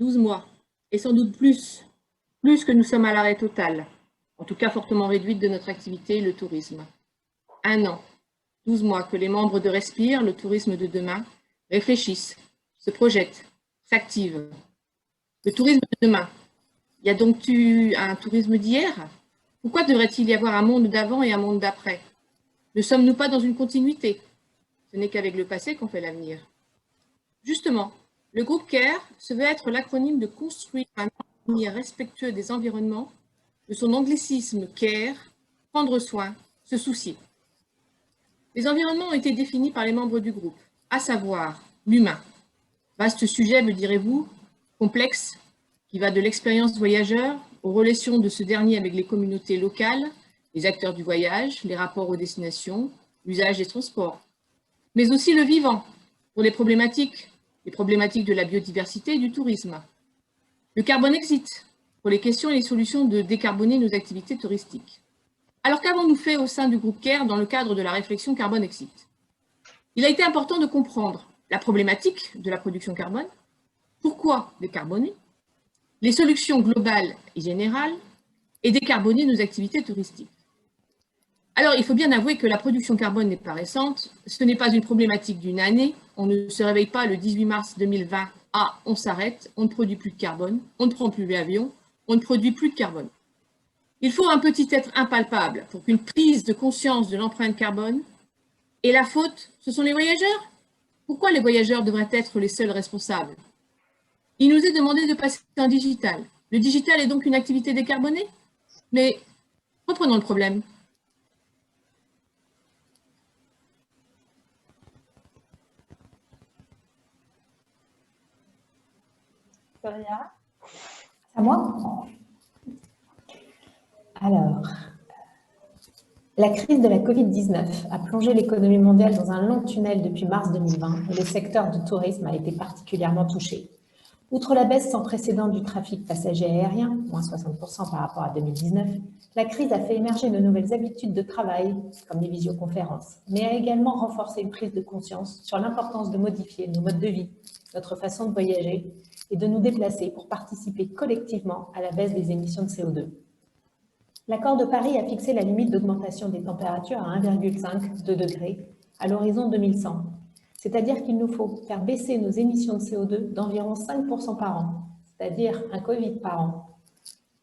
12 mois, et sans doute plus que nous sommes à l'arrêt total, en tout cas fortement réduite de notre activité, le tourisme. 1 an, 12 mois que les membres de Respire, le tourisme de demain, réfléchissent, se projettent, s'activent. Le tourisme de demain, y a donc eu un tourisme d'hier? Pourquoi devrait-il y avoir un monde d'avant et un monde d'après? Ne sommes-nous pas dans une continuité? Ce n'est qu'avec le passé qu'on fait l'avenir. Justement, le groupe CARE se veut être l'acronyme de construire un avenir respectueux des environnements, de son anglicisme CARE, prendre soin, se soucier. Les environnements ont été définis par les membres du groupe, à savoir l'humain. Vaste sujet, me direz-vous, complexe, qui va de l'expérience voyageur aux relations de ce dernier avec les communautés locales, les acteurs du voyage, les rapports aux destinations, l'usage des transports, mais aussi le vivant, pour les problématiques de la biodiversité et du tourisme. Le carbone exit, pour les questions et les solutions de décarboner nos activités touristiques. Alors qu'avons-nous fait au sein du groupe CARE dans le cadre de la réflexion carbone exit? Il a été important de comprendre la problématique de la production carbone, pourquoi décarboner, les solutions globales et générales, et décarboner nos activités touristiques. Alors, il faut bien avouer que la production carbone n'est pas récente, ce n'est pas une problématique d'une année, on ne se réveille pas le 18 mars 2020, ah, on s'arrête, on ne produit plus de carbone, on ne prend plus l'avion, on ne produit plus de carbone. Il faut un petit être impalpable pour qu'une prise de conscience de l'empreinte carbone, et la faute, ce sont les voyageurs? Pourquoi les voyageurs devraient être les seuls responsables? Il nous est demandé de passer en digital. Le digital est donc une activité décarbonée? Mais reprenons le problème. Victoria, à moi. Alors, la crise de la Covid-19 a plongé l'économie mondiale dans un long tunnel depuis mars 2020 et le secteur du tourisme a été particulièrement touché. Outre la baisse sans précédent du trafic passager aérien, moins 60% par rapport à 2019, la crise a fait émerger de nouvelles habitudes de travail, comme les visioconférences, mais a également renforcé une prise de conscience sur l'importance de modifier nos modes de vie, notre façon de voyager et de nous déplacer pour participer collectivement à la baisse des émissions de CO2. L'accord de Paris a fixé la limite d'augmentation des températures à 1,5 degrés à l'horizon 2100. C'est-à-dire qu'il nous faut faire baisser nos émissions de CO2 d'environ 5% par an, c'est-à-dire un Covid par an.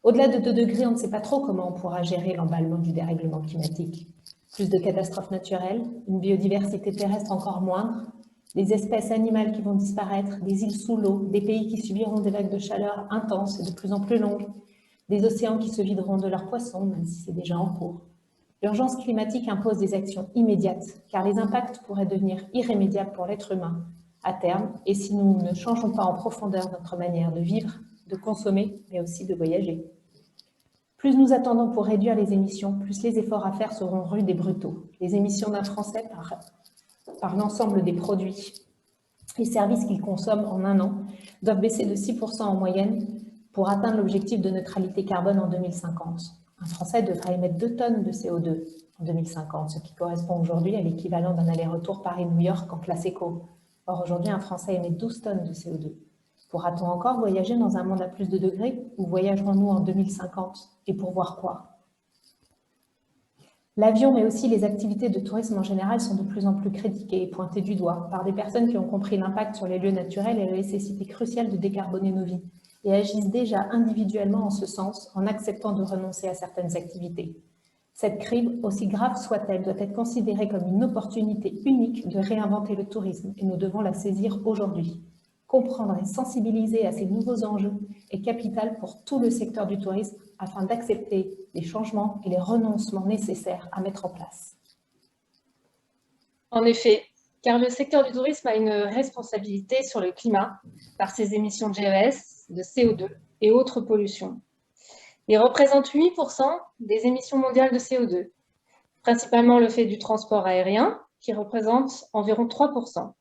Au-delà de 2 degrés, on ne sait pas trop comment on pourra gérer l'emballement du dérèglement climatique. Plus de catastrophes naturelles, une biodiversité terrestre encore moindre, des espèces animales qui vont disparaître, des îles sous l'eau, des pays qui subiront des vagues de chaleur intenses et de plus en plus longues, des océans qui se videront de leurs poissons, même si c'est déjà en cours. L'urgence climatique impose des actions immédiates, car les impacts pourraient devenir irrémédiables pour l'être humain à terme, et si nous ne changeons pas en profondeur notre manière de vivre, de consommer, mais aussi de voyager. Plus nous attendons pour réduire les émissions, plus les efforts à faire seront rudes et brutaux. Les émissions d'un Français par l'ensemble des produits et services qu'il consomme en un an doivent baisser de 6% en moyenne pour atteindre l'objectif de neutralité carbone en 2050. Un Français devrait émettre 2 tonnes de CO2 en 2050, ce qui correspond aujourd'hui à l'équivalent d'un aller-retour Paris-New York en classe éco. Or, aujourd'hui, un Français émet 12 tonnes de CO2. Pourra-t-on encore voyager dans un monde à plus de degrés ou voyagerons-nous en 2050 et pour voir quoi? L'avion, mais aussi les activités de tourisme en général, sont de plus en plus critiquées et pointées du doigt par des personnes qui ont compris l'impact sur les lieux naturels et la nécessité cruciale de décarboner nos vies et agissent déjà individuellement en ce sens en acceptant de renoncer à certaines activités. Cette crise, aussi grave soit-elle, doit être considérée comme une opportunité unique de réinventer le tourisme et nous devons la saisir aujourd'hui. Comprendre et sensibiliser à ces nouveaux enjeux est capital pour tout le secteur du tourisme afin d'accepter les changements et les renoncements nécessaires à mettre en place. En effet, car le secteur du tourisme a une responsabilité sur le climat par ses émissions de GES, de CO2 et autres pollutions. Il représente 8% des émissions mondiales de CO2, principalement le fait du transport aérien, qui représente environ 3%,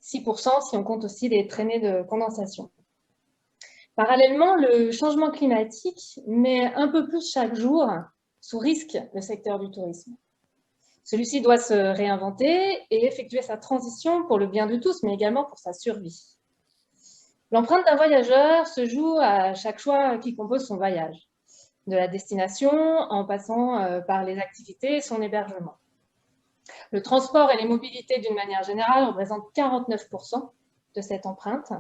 6% si on compte aussi les traînées de condensation. Parallèlement, le changement climatique met un peu plus chaque jour sous risque le secteur du tourisme. Celui-ci doit se réinventer et effectuer sa transition pour le bien de tous, mais également pour sa survie. L'empreinte d'un voyageur se joue à chaque choix qui compose son voyage, de la destination en passant par les activités et son hébergement. Le transport et les mobilités d'une manière générale représentent 49% de cette empreinte,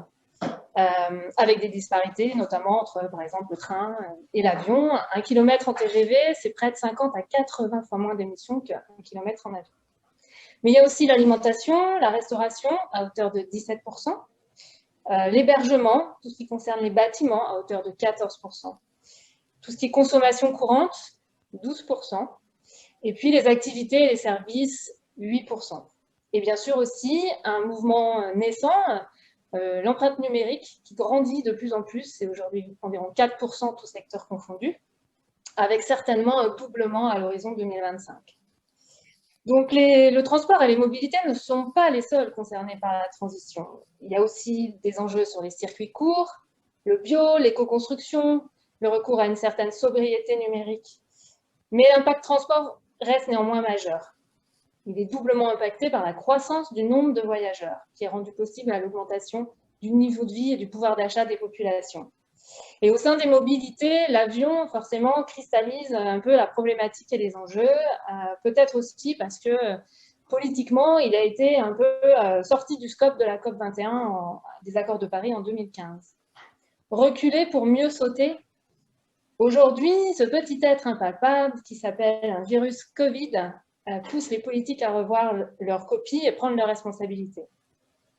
avec des disparités, notamment entre, par exemple, le train et l'avion. 1 kilomètre en TGV, c'est près de 50 à 80 fois moins d'émissions qu'1 kilomètre en avion. Mais il y a aussi l'alimentation, la restauration, à hauteur de 17%, l'hébergement, tout ce qui concerne les bâtiments, à hauteur de 14%, tout ce qui est consommation courante, 12%, et puis les activités et les services, 8%. Et bien sûr aussi un mouvement naissant, l'empreinte numérique qui grandit de plus en plus, c'est aujourd'hui environ 4% tous secteurs confondus, avec certainement un doublement à l'horizon 2025. Donc le transport et les mobilités ne sont pas les seuls concernés par la transition. Il y a aussi des enjeux sur les circuits courts, le bio, l'éco-construction, le recours à une certaine sobriété numérique. Mais l'impact transport reste néanmoins majeur. Il est doublement impacté par la croissance du nombre de voyageurs, qui est rendu possible à l'augmentation du niveau de vie et du pouvoir d'achat des populations. Et au sein des mobilités, l'avion, forcément, cristallise un peu la problématique et les enjeux, peut-être aussi parce que politiquement, il a été un peu sorti du scope de la COP21 des accords de Paris en 2015. Reculer pour mieux sauter. Aujourd'hui, ce petit être impalpable qui s'appelle un virus Covid pousse les politiques à revoir leur copie et prendre leurs responsabilités.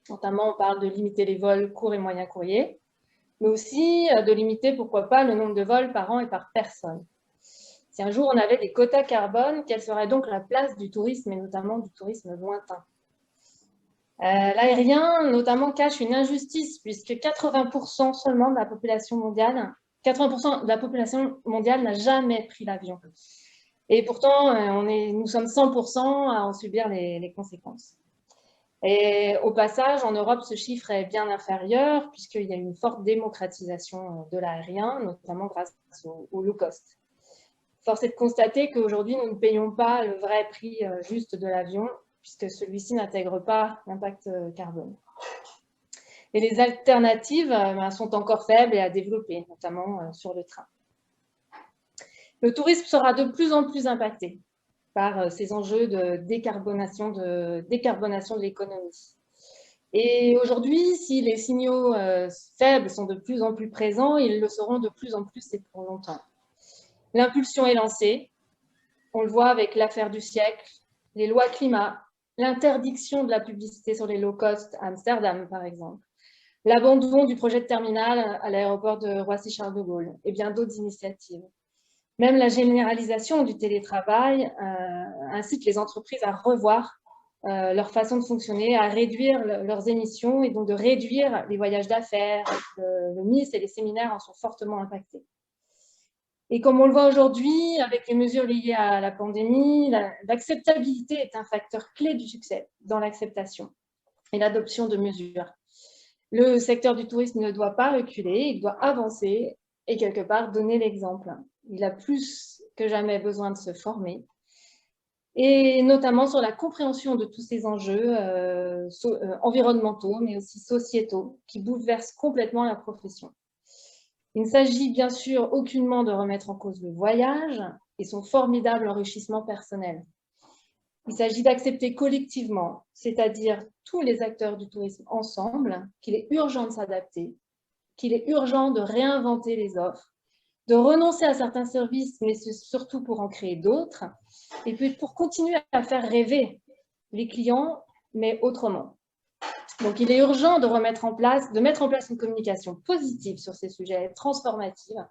Notamment, on parle de limiter les vols courts et moyens courriers, mais aussi de limiter, pourquoi pas, le nombre de vols par an et par personne. Si un jour on avait des quotas carbone, quelle serait donc la place du tourisme, et notamment du tourisme lointain? L'aérien, notamment, cache une injustice, puisque 80% seulement de la population mondiale, 80% de la population mondiale n'a jamais pris l'avion. Et pourtant, nous sommes 100% à en subir les conséquences. Et au passage, en Europe, ce chiffre est bien inférieur puisqu'il y a une forte démocratisation de l'aérien, notamment grâce au low cost. Force est de constater qu'aujourd'hui, nous ne payons pas le vrai prix juste de l'avion puisque celui-ci n'intègre pas l'impact carbone. Et les alternatives sont encore faibles et à développer, notamment sur le train. Le tourisme sera de plus en plus impacté par ces enjeux de décarbonation de l'économie. Et aujourd'hui, si les signaux faibles sont de plus en plus présents, ils le seront de plus en plus et pour longtemps. L'impulsion est lancée, on le voit avec l'affaire du siècle, les lois climat, l'interdiction de la publicité sur les low cost à Amsterdam par exemple, l'abandon du projet de terminal à l'aéroport de Roissy-Charles de Gaulle et bien d'autres initiatives. Même la généralisation du télétravail incite les entreprises à revoir leur façon de fonctionner, à réduire leurs émissions et donc de réduire les voyages d'affaires. Le MIS et les séminaires en sont fortement impactés. Et comme on le voit aujourd'hui, avec les mesures liées à la pandémie, l'acceptabilité est un facteur clé du succès dans l'acceptation et l'adoption de mesures. Le secteur du tourisme ne doit pas reculer, il doit avancer et quelque part donner l'exemple. Il a plus que jamais besoin de se former, et notamment sur la compréhension de tous ces enjeux environnementaux, mais aussi sociétaux, qui bouleversent complètement la profession. Il ne s'agit bien sûr aucunement de remettre en cause le voyage et son formidable enrichissement personnel. Il s'agit d'accepter collectivement, c'est-à-dire tous les acteurs du tourisme ensemble, qu'il est urgent de s'adapter, qu'il est urgent de réinventer les offres, de renoncer à certains services, mais c'est surtout pour en créer d'autres, et puis pour continuer à faire rêver les clients, mais autrement. Donc, il est urgent de mettre en place une communication positive sur ces sujets, transformative.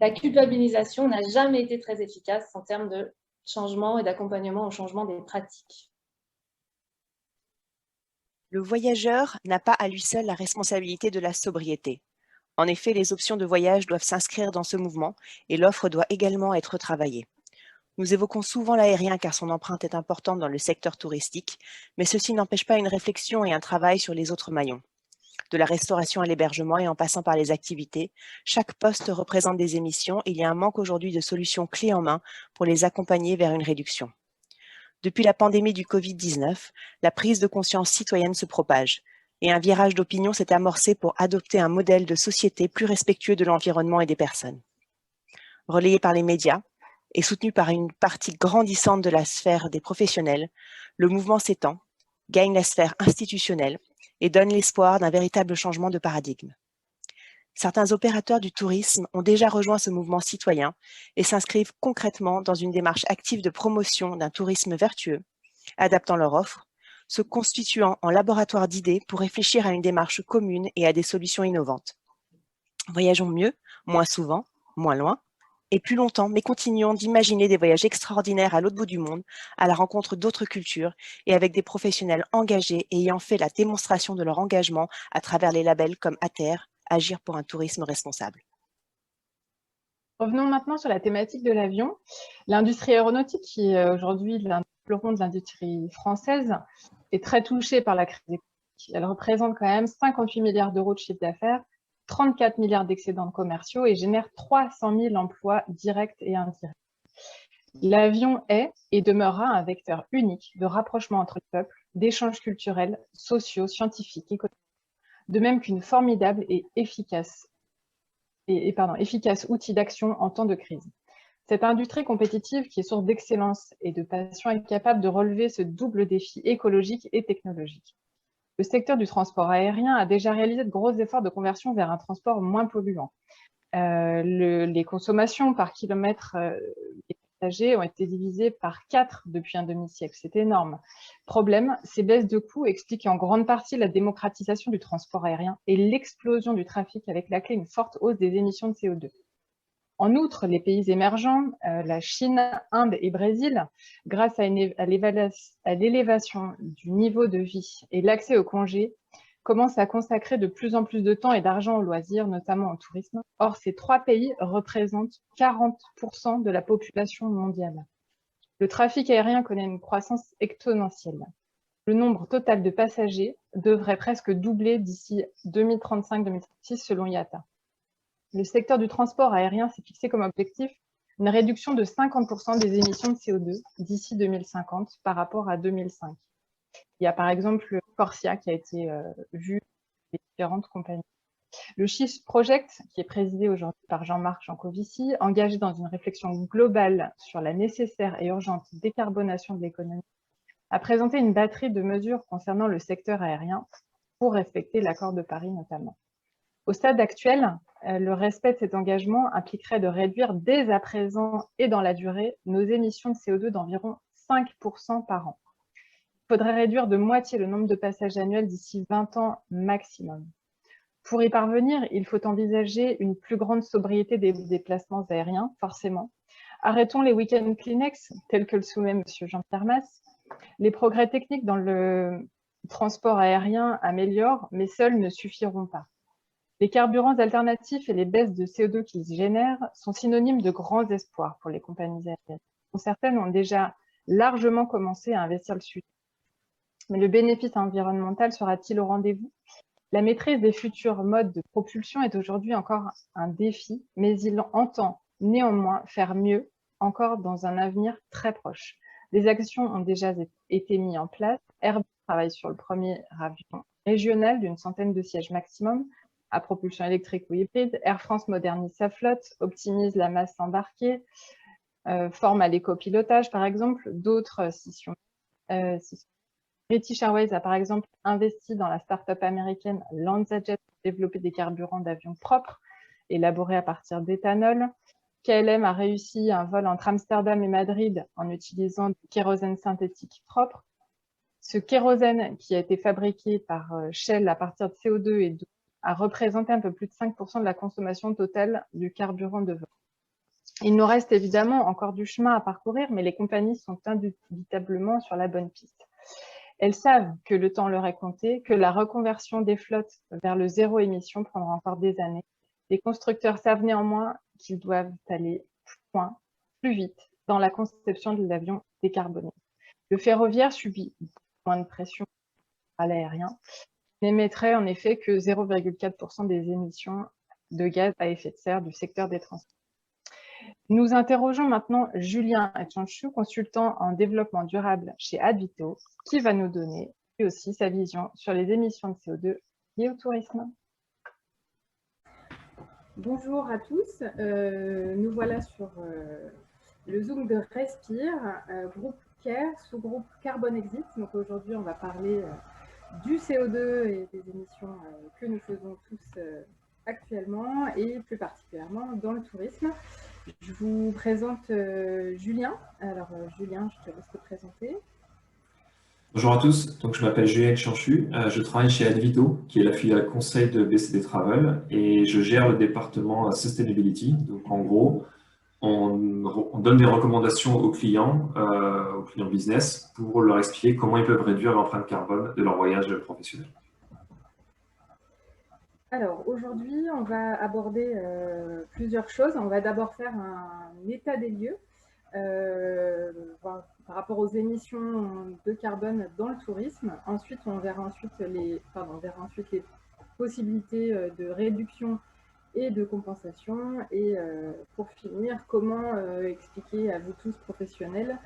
La culpabilisation n'a jamais été très efficace en termes de changement et d'accompagnement au changement des pratiques. Le voyageur n'a pas à lui seul la responsabilité de la sobriété. En effet, les options de voyage doivent s'inscrire dans ce mouvement et l'offre doit également être travaillée. Nous évoquons souvent l'aérien car son empreinte est importante dans le secteur touristique, mais ceci n'empêche pas une réflexion et un travail sur les autres maillons. De la restauration à l'hébergement et en passant par les activités, chaque poste représente des émissions et il y a un manque aujourd'hui de solutions clés en main pour les accompagner vers une réduction. Depuis la pandémie du Covid-19, la prise de conscience citoyenne se propage. et un virage d'opinion s'est amorcé pour adopter un modèle de société plus respectueux de l'environnement et des personnes. Relayé par les médias et soutenu par une partie grandissante de la sphère des professionnels, le mouvement s'étend, gagne la sphère institutionnelle et donne l'espoir d'un véritable changement de paradigme. Certains opérateurs du tourisme ont déjà rejoint ce mouvement citoyen et s'inscrivent concrètement dans une démarche active de promotion d'un tourisme vertueux, adaptant leur offre, se constituant en laboratoire d'idées pour réfléchir à une démarche commune et à des solutions innovantes. Voyageons mieux, moins souvent, moins loin, et plus longtemps, mais continuons d'imaginer des voyages extraordinaires à l'autre bout du monde, à la rencontre d'autres cultures et avec des professionnels engagés et ayant fait la démonstration de leur engagement à travers les labels comme ATER, Agir pour un tourisme responsable. Revenons maintenant sur la thématique de l'avion. L'industrie aéronautique, qui est aujourd'hui l'un des fleurons de l'industrie française, est très touchée par la crise économique. Elle représente quand même 58 milliards d'euros de chiffre d'affaires, 34 milliards d'excédents commerciaux et génère 300 000 emplois directs et indirects. L'avion est et demeurera un vecteur unique de rapprochement entre les peuples, d'échanges culturels, sociaux, scientifiques, économiques, de même qu'une formidable et efficace outil d'action en temps de crise. Cette industrie compétitive qui est source d'excellence et de passion est capable de relever ce double défi écologique et technologique. Le secteur du transport aérien a déjà réalisé de gros efforts de conversion vers un transport moins polluant. Les consommations par kilomètre des passagers ont été divisées par 4 depuis un demi-siècle. C'est énorme. Problème, ces baisses de coûts expliquent en grande partie la démocratisation du transport aérien et l'explosion du trafic avec la clé une forte hausse des émissions de CO2. En outre, les pays émergents, la Chine, Inde et Brésil, grâce à l'élévation du niveau de vie et l'accès aux congés, commencent à consacrer de plus en plus de temps et d'argent aux loisirs, notamment au tourisme. Or, ces 3 pays représentent 40% de la population mondiale. Le trafic aérien connaît une croissance exponentielle. Le nombre total de passagers devrait presque doubler d'ici 2035-2036 selon IATA. Le secteur du transport aérien s'est fixé comme objectif une réduction de 50% des émissions de CO2 d'ici 2050 par rapport à 2005. Il y a par exemple Corsia qui a été vu par les différentes compagnies. Le Shift Project, qui est présidé aujourd'hui par Jean-Marc Jancovici, engagé dans une réflexion globale sur la nécessaire et urgente décarbonation de l'économie, a présenté une batterie de mesures concernant le secteur aérien pour respecter l'accord de Paris notamment. Au stade actuel, le respect de cet engagement impliquerait de réduire dès à présent et dans la durée nos émissions de CO2 d'environ 5% par an. Il faudrait réduire de moitié le nombre de passages annuels d'ici 20 ans maximum. Pour y parvenir, il faut envisager une plus grande sobriété des déplacements aériens, forcément. Arrêtons les week-ends Kleenex, tels que le soumet M. Jean-Pierre Masse. Les progrès techniques dans le transport aérien améliorent, mais seuls ne suffiront pas. Les carburants alternatifs et les baisses de CO2 qu'ils génèrent sont synonymes de grands espoirs pour les compagnies aériennes. Certaines ont déjà largement commencé à investir le sujet. Mais le bénéfice environnemental sera-t-il au rendez-vous? La maîtrise des futurs modes de propulsion est aujourd'hui encore un défi, mais il entend néanmoins faire mieux encore dans un avenir très proche. Des actions ont déjà été mises en place. Airbus travaille sur le premier avion régional d'une centaine de sièges maximum à propulsion électrique ou hybride. Air France modernise sa flotte, optimise la masse embarquée, forme à l'écopilotage par exemple. D'autres British Airways a par exemple investi dans la start-up américaine LanzaJet pour développer des carburants d'avions propres, élaborés à partir d'éthanol. KLM a réussi un vol entre Amsterdam et Madrid en utilisant du kérosène synthétique propre. Ce kérosène qui a été fabriqué par Shell à partir de CO2 et d'eau a représenté un peu plus de 5% de la consommation totale du carburant de vol. Il nous reste évidemment encore du chemin à parcourir, mais les compagnies sont indubitablement sur la bonne piste. Elles savent que le temps leur est compté, que la reconversion des flottes vers le zéro émission prendra encore des années. Les constructeurs savent néanmoins qu'ils doivent aller plus vite dans la conception de l'avion décarboné. Le ferroviaire subit moins de pression à l'aérien, n'émettrait en effet que 0,4% des émissions de gaz à effet de serre du secteur des transports. Nous interrogeons maintenant Julien Etchanchou, consultant en développement durable chez Advito, qui va nous donner aussi sa vision sur les émissions de CO2 liées au tourisme. Bonjour à tous, nous voilà sur le Zoom de Respire, groupe CARE, sous-groupe Carbon Exit. Donc aujourd'hui, on va parler du CO2 et des émissions que nous faisons tous actuellement et plus particulièrement dans le tourisme. Je vous présente Julien. Alors Julien, je te laisse te présenter. Bonjour à tous, donc je m'appelle Julien Chanchu, je travaille chez Advito, qui est la filiale conseil de BCD Travel, et je gère le département Sustainability. Donc en gros, on donne des recommandations aux clients business pour leur expliquer comment ils peuvent réduire l'empreinte carbone de leur voyage professionnel. Alors aujourd'hui, on va aborder plusieurs choses. On va d'abord faire un état des lieux par rapport aux émissions de carbone dans le tourisme. Ensuite, on verra ensuite les possibilités de réduction et de compensation. Et pour finir, comment expliquer à vous tous professionnels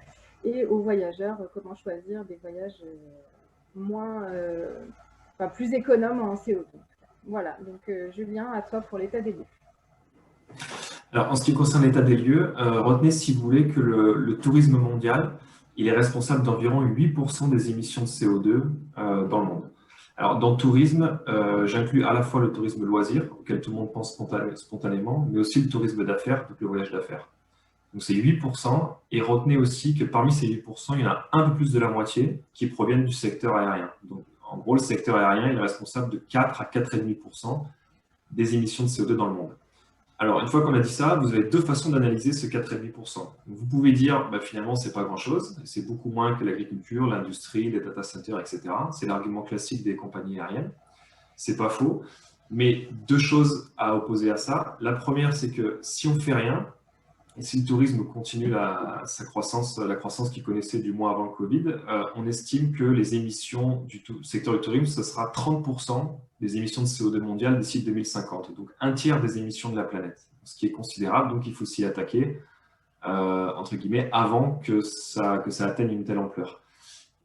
et aux voyageurs comment choisir des voyages plus économes en CO2. Voilà, donc Julien, à toi pour l'état des lieux. Alors, en ce qui concerne l'état des lieux, retenez, si vous voulez, que le tourisme mondial, il est responsable d'environ 8% des émissions de CO2 dans le monde. Alors, dans le tourisme, j'inclus à la fois le tourisme loisir, auquel tout le monde pense spontanément, mais aussi le tourisme d'affaires, donc le voyage d'affaires. Donc, c'est 8%. Et retenez aussi que parmi ces 8%, il y en a un peu plus de la moitié qui proviennent du secteur aérien. Donc, en gros, le secteur aérien il est responsable de 4 à 4,5% des émissions de CO2 dans le monde. Alors, une fois qu'on a dit ça, vous avez deux façons d'analyser ce 4,5%. Vous pouvez dire, finalement, ce n'est pas grand-chose, c'est beaucoup moins que l'agriculture, l'industrie, les data centers, etc. C'est l'argument classique des compagnies aériennes. Ce n'est pas faux, mais deux choses à opposer à ça. La première, c'est que si on ne fait rien, et si le tourisme continue la croissance qu'il connaissait du mois avant le Covid, on estime que les émissions du secteur du tourisme, ce sera 30% des émissions de CO2 mondiales d'ici 2050, donc un tiers des émissions de la planète, ce qui est considérable, donc il faut s'y attaquer, entre guillemets, avant que ça atteigne une telle ampleur.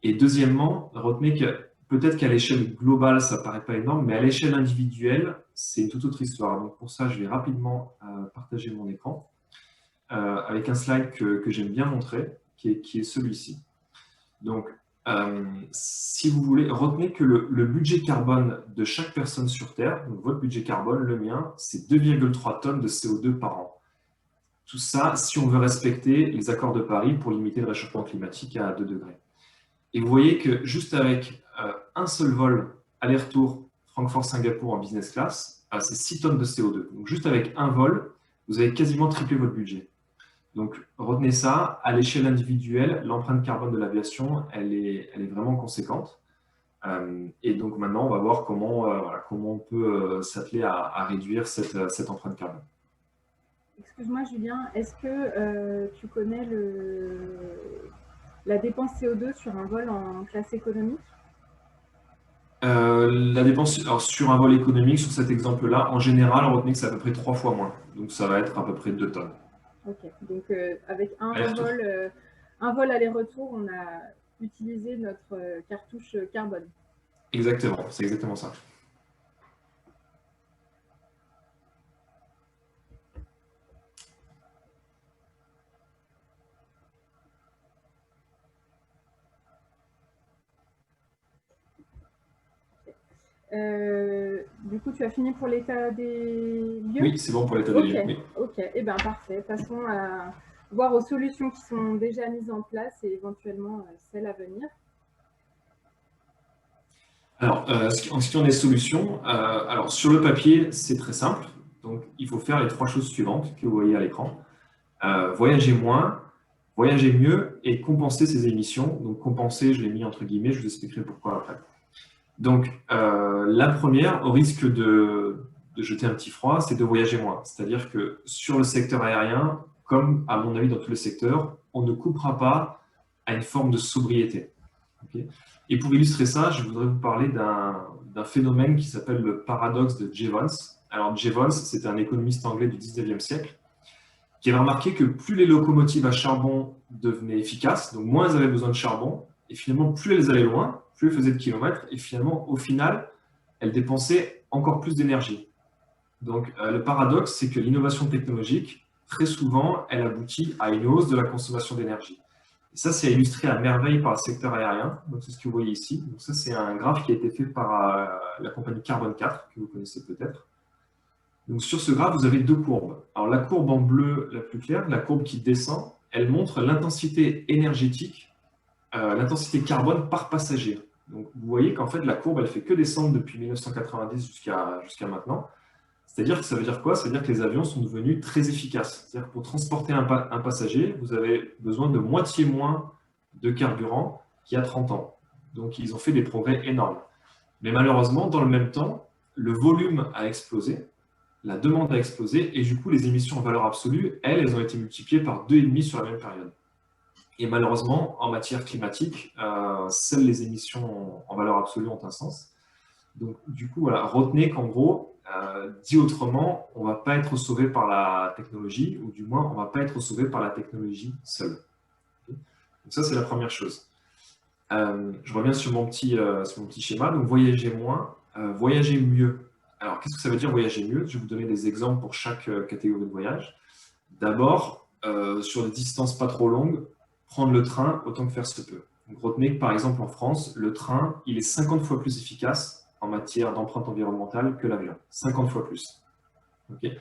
Et deuxièmement, retenez que peut-être qu'à l'échelle globale, ça ne paraît pas énorme, mais à l'échelle individuelle, c'est une toute autre histoire. Donc pour ça, je vais rapidement partager mon écran. Avec un slide que j'aime bien montrer, qui est celui-ci. Donc, si vous voulez, retenez que le budget carbone de chaque personne sur Terre, donc votre budget carbone, le mien, c'est 2,3 tonnes de CO2 par an. Tout ça, si on veut respecter les accords de Paris pour limiter le réchauffement climatique à 2 degrés. Et vous voyez que juste avec un seul vol aller-retour Francfort-Singapour en business class, c'est 6 tonnes de CO2. Donc, juste avec un vol, vous avez quasiment triplé votre budget. Donc, retenez ça, à l'échelle individuelle, l'empreinte carbone de l'aviation, elle est vraiment conséquente. Et donc maintenant, on va voir comment on peut s'atteler à réduire cette empreinte carbone. Excuse-moi Julien, est-ce que tu connais la dépense CO2 sur un vol en classe économique? La dépense sur un vol économique, sur cet exemple-là, en général, on retenait que c'est à peu près 3 fois moins. Donc ça va être à peu près 2 tonnes. Ok, donc avec un vol aller-retour, on a utilisé notre cartouche carbone. Exactement, c'est exactement ça. Du coup, tu as fini pour l'état des lieux? Oui, c'est bon pour l'état des lieux. Oui. Ok, eh bien parfait. Passons à voir aux solutions qui sont déjà mises en place et éventuellement celles à venir. Alors, en ce qui concerne les solutions, alors sur le papier, c'est très simple. Donc, il faut faire les 3 choses suivantes que vous voyez à l'écran. Voyager moins, voyager mieux et compenser ses émissions. Donc, compenser, je l'ai mis entre guillemets, je vous expliquerai pourquoi après. Donc, la première, au risque de jeter un petit froid, c'est de voyager moins. C'est-à-dire que sur le secteur aérien, comme à mon avis dans tous les secteurs, on ne coupera pas à une forme de sobriété. Okay. Et pour illustrer ça, je voudrais vous parler d'un phénomène qui s'appelle le paradoxe de Jevons. Alors Jevons, c'était un économiste anglais du 19e siècle qui avait remarqué que plus les locomotives à charbon devenaient efficaces, donc moins elles avaient besoin de charbon, et finalement plus elles allaient loin, plus elle faisait de kilomètres, et finalement, au final, elle dépensait encore plus d'énergie. Donc, le paradoxe, c'est que l'innovation technologique, très souvent, elle aboutit à une hausse de la consommation d'énergie. Et ça, c'est illustré à merveille par le secteur aérien. Donc, c'est ce que vous voyez ici. Donc, ça, c'est un graphe qui a été fait par la compagnie Carbone 4, que vous connaissez peut-être. Donc, sur ce graphe, vous avez deux courbes. Alors, la courbe en bleu la plus claire, la courbe qui descend, elle montre l'intensité énergétique, l'intensité carbone par passager. Donc, vous voyez qu'en fait, la courbe, elle fait que descendre depuis 1990 jusqu'à maintenant. C'est-à-dire que ça veut dire quoi? Ça veut dire que les avions sont devenus très efficaces. C'est-à-dire que pour transporter un passager, vous avez besoin de moitié moins de carburant qu'il y a 30 ans. Donc, ils ont fait des progrès énormes. Mais malheureusement, dans le même temps, le volume a explosé, la demande a explosé, et du coup, les émissions en valeur absolue, elles ont été multipliées par 2,5 sur la même période. Et malheureusement, en matière climatique, seules les émissions en valeur absolue ont un sens. Donc, du coup, voilà, retenez qu'en gros, dit autrement, on ne va pas être sauvé par la technologie, ou du moins, on ne va pas être sauvé par la technologie seule. Okay. Donc ça, c'est la première chose. Je reviens sur mon petit schéma. Donc, voyager moins, voyager mieux. Alors, qu'est-ce que ça veut dire voyager mieux? Je vais vous donner des exemples pour chaque catégorie de voyage. D'abord, sur des distances pas trop longues, prendre le train autant que faire se peut. Donc, retenez que, par exemple, en France, le train, il est 50 fois plus efficace en matière d'empreinte environnementale que l'avion. 50 fois plus. Okay.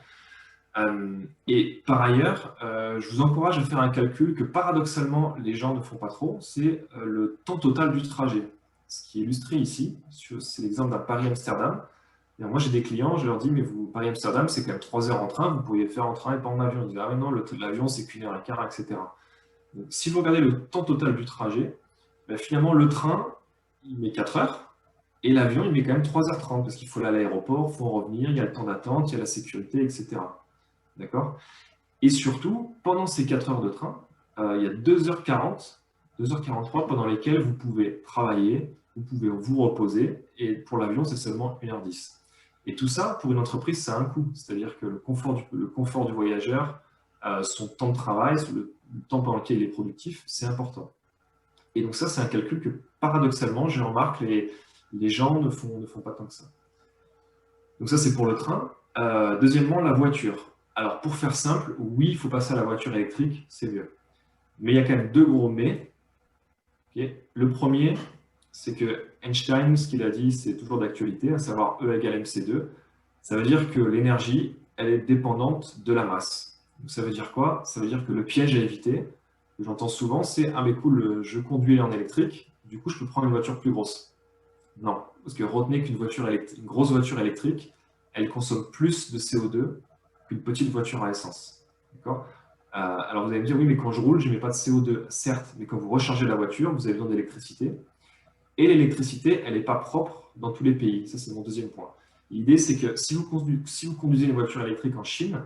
Et par ailleurs, je vous encourage à faire un calcul que paradoxalement, les gens ne font pas trop, c'est le temps total du trajet. Ce qui est illustré ici, c'est l'exemple d'un Paris-Amsterdam. Moi, j'ai des clients, je leur dis, mais vous, Paris-Amsterdam, c'est quand même 3 heures en train, vous pourriez faire en train et pas en avion. Ils disent, ah non, l'avion, c'est qu'1 heure et quart, etc. Donc, si vous regardez le temps total du trajet, ben, finalement, le train, il met 4 heures. Et l'avion, il met quand même 3h30 parce qu'il faut aller à l'aéroport, il faut en revenir, il y a le temps d'attente, il y a la sécurité, etc. D'accord? Et surtout, pendant ces 4 heures de train, il y a 2h40, 2h43 pendant lesquelles vous pouvez travailler, vous pouvez vous reposer, et pour l'avion, c'est seulement 1h10. Et tout ça, pour une entreprise, ça a un coût. C'est-à-dire que le confort du voyageur, son temps de travail, le temps pendant lequel il est productif, c'est important. Et donc ça, c'est un calcul que, paradoxalement, je remarque, les gens ne font pas tant que ça. Donc ça, c'est pour le train. Deuxièmement, la voiture. Alors, pour faire simple, oui, il faut passer à la voiture électrique, c'est mieux. Mais il y a quand même deux gros mais. Okay. Le premier, c'est que Einstein, ce qu'il a dit, c'est toujours d'actualité, à savoir E égale mc2. Ça veut dire que l'énergie, elle est dépendante de la masse. Donc, ça veut dire quoi? Ça veut dire que le piège à éviter, que j'entends souvent, c'est « Ah mais cool, je conduis en électrique, du coup, je peux prendre une voiture plus grosse. » Non, parce que retenez qu'une grosse voiture électrique, elle consomme plus de CO2 qu'une petite voiture à essence. D'accord? Alors vous allez me dire, oui, mais quand je roule, je n'émets pas de CO2. Certes, mais quand vous rechargez la voiture, vous avez besoin d'électricité. Et l'électricité, elle n'est pas propre dans tous les pays. Ça, c'est mon deuxième point. L'idée, c'est que si vous conduisez une voiture électrique en Chine,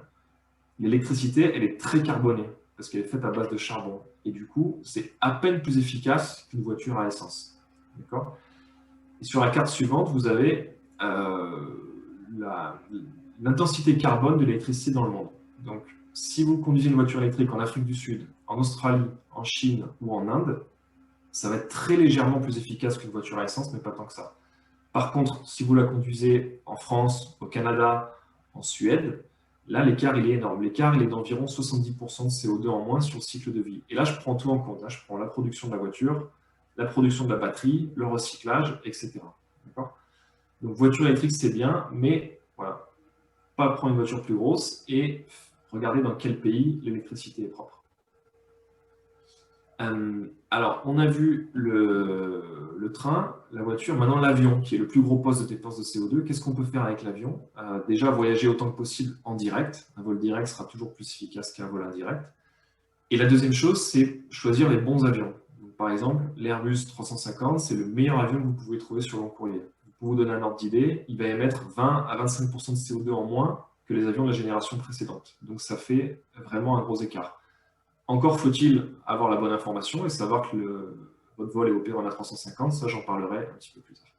l'électricité, elle est très carbonée, parce qu'elle est faite à base de charbon. Et du coup, c'est à peine plus efficace qu'une voiture à essence. D'accord? Et sur la carte suivante, vous avez l'intensité carbone de l'électricité dans le monde. Donc, si vous conduisez une voiture électrique en Afrique du Sud, en Australie, en Chine ou en Inde, ça va être très légèrement plus efficace qu'une voiture à essence, mais pas tant que ça. Par contre, si vous la conduisez en France, au Canada, en Suède, là, l'écart, il est énorme. L'écart, il est d'environ 70% de CO2 en moins sur le cycle de vie. Et là, je prends tout en compte. Là, je prends la production de la voiture, la production de la batterie, le recyclage, etc. Donc, voiture électrique, c'est bien, mais voilà, pas prendre une voiture plus grosse et regarder dans quel pays l'électricité est propre. Alors, on a vu le train, la voiture, maintenant l'avion, qui est le plus gros poste de dépense de CO2. Qu'est-ce qu'on peut faire avec l'avion? Déjà, voyager autant que possible en direct. Un vol direct sera toujours plus efficace qu'un vol indirect. Et la deuxième chose, c'est choisir les bons avions. Donc, par exemple, l'Airbus 350, c'est le meilleur avion que vous pouvez trouver sur long courrier. Pour vous donner un ordre d'idée, il va émettre 20 à 25% de CO2 en moins que les avions de la génération précédente. Donc, ça fait vraiment un gros écart. Encore faut-il avoir la bonne information et savoir que votre vol est opéré en A350, ça j'en parlerai un petit peu plus tard.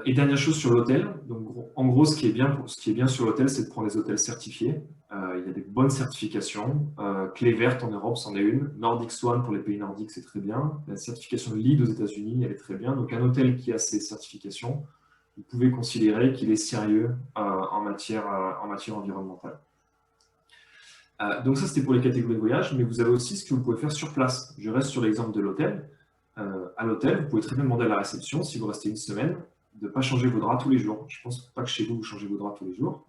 Et dernière chose sur l'hôtel, donc en gros, ce qui est bien sur l'hôtel, c'est de prendre des hôtels certifiés. Il y a des bonnes certifications. Clé verte en Europe, c'en est une. Nordic Swan pour les pays nordiques, c'est très bien. La certification LEED aux États-Unis, elle est très bien. Donc un hôtel qui a ces certifications, vous pouvez considérer qu'il est sérieux en matière environnementale. Donc ça, c'était pour les catégories de voyage, mais vous avez aussi ce que vous pouvez faire sur place. Je reste sur l'exemple de l'hôtel. À l'hôtel, vous pouvez très bien demander à la réception, si vous restez une semaine, de ne pas changer vos draps tous les jours. Je ne pense pas que chez vous, vous changez vos draps tous les jours.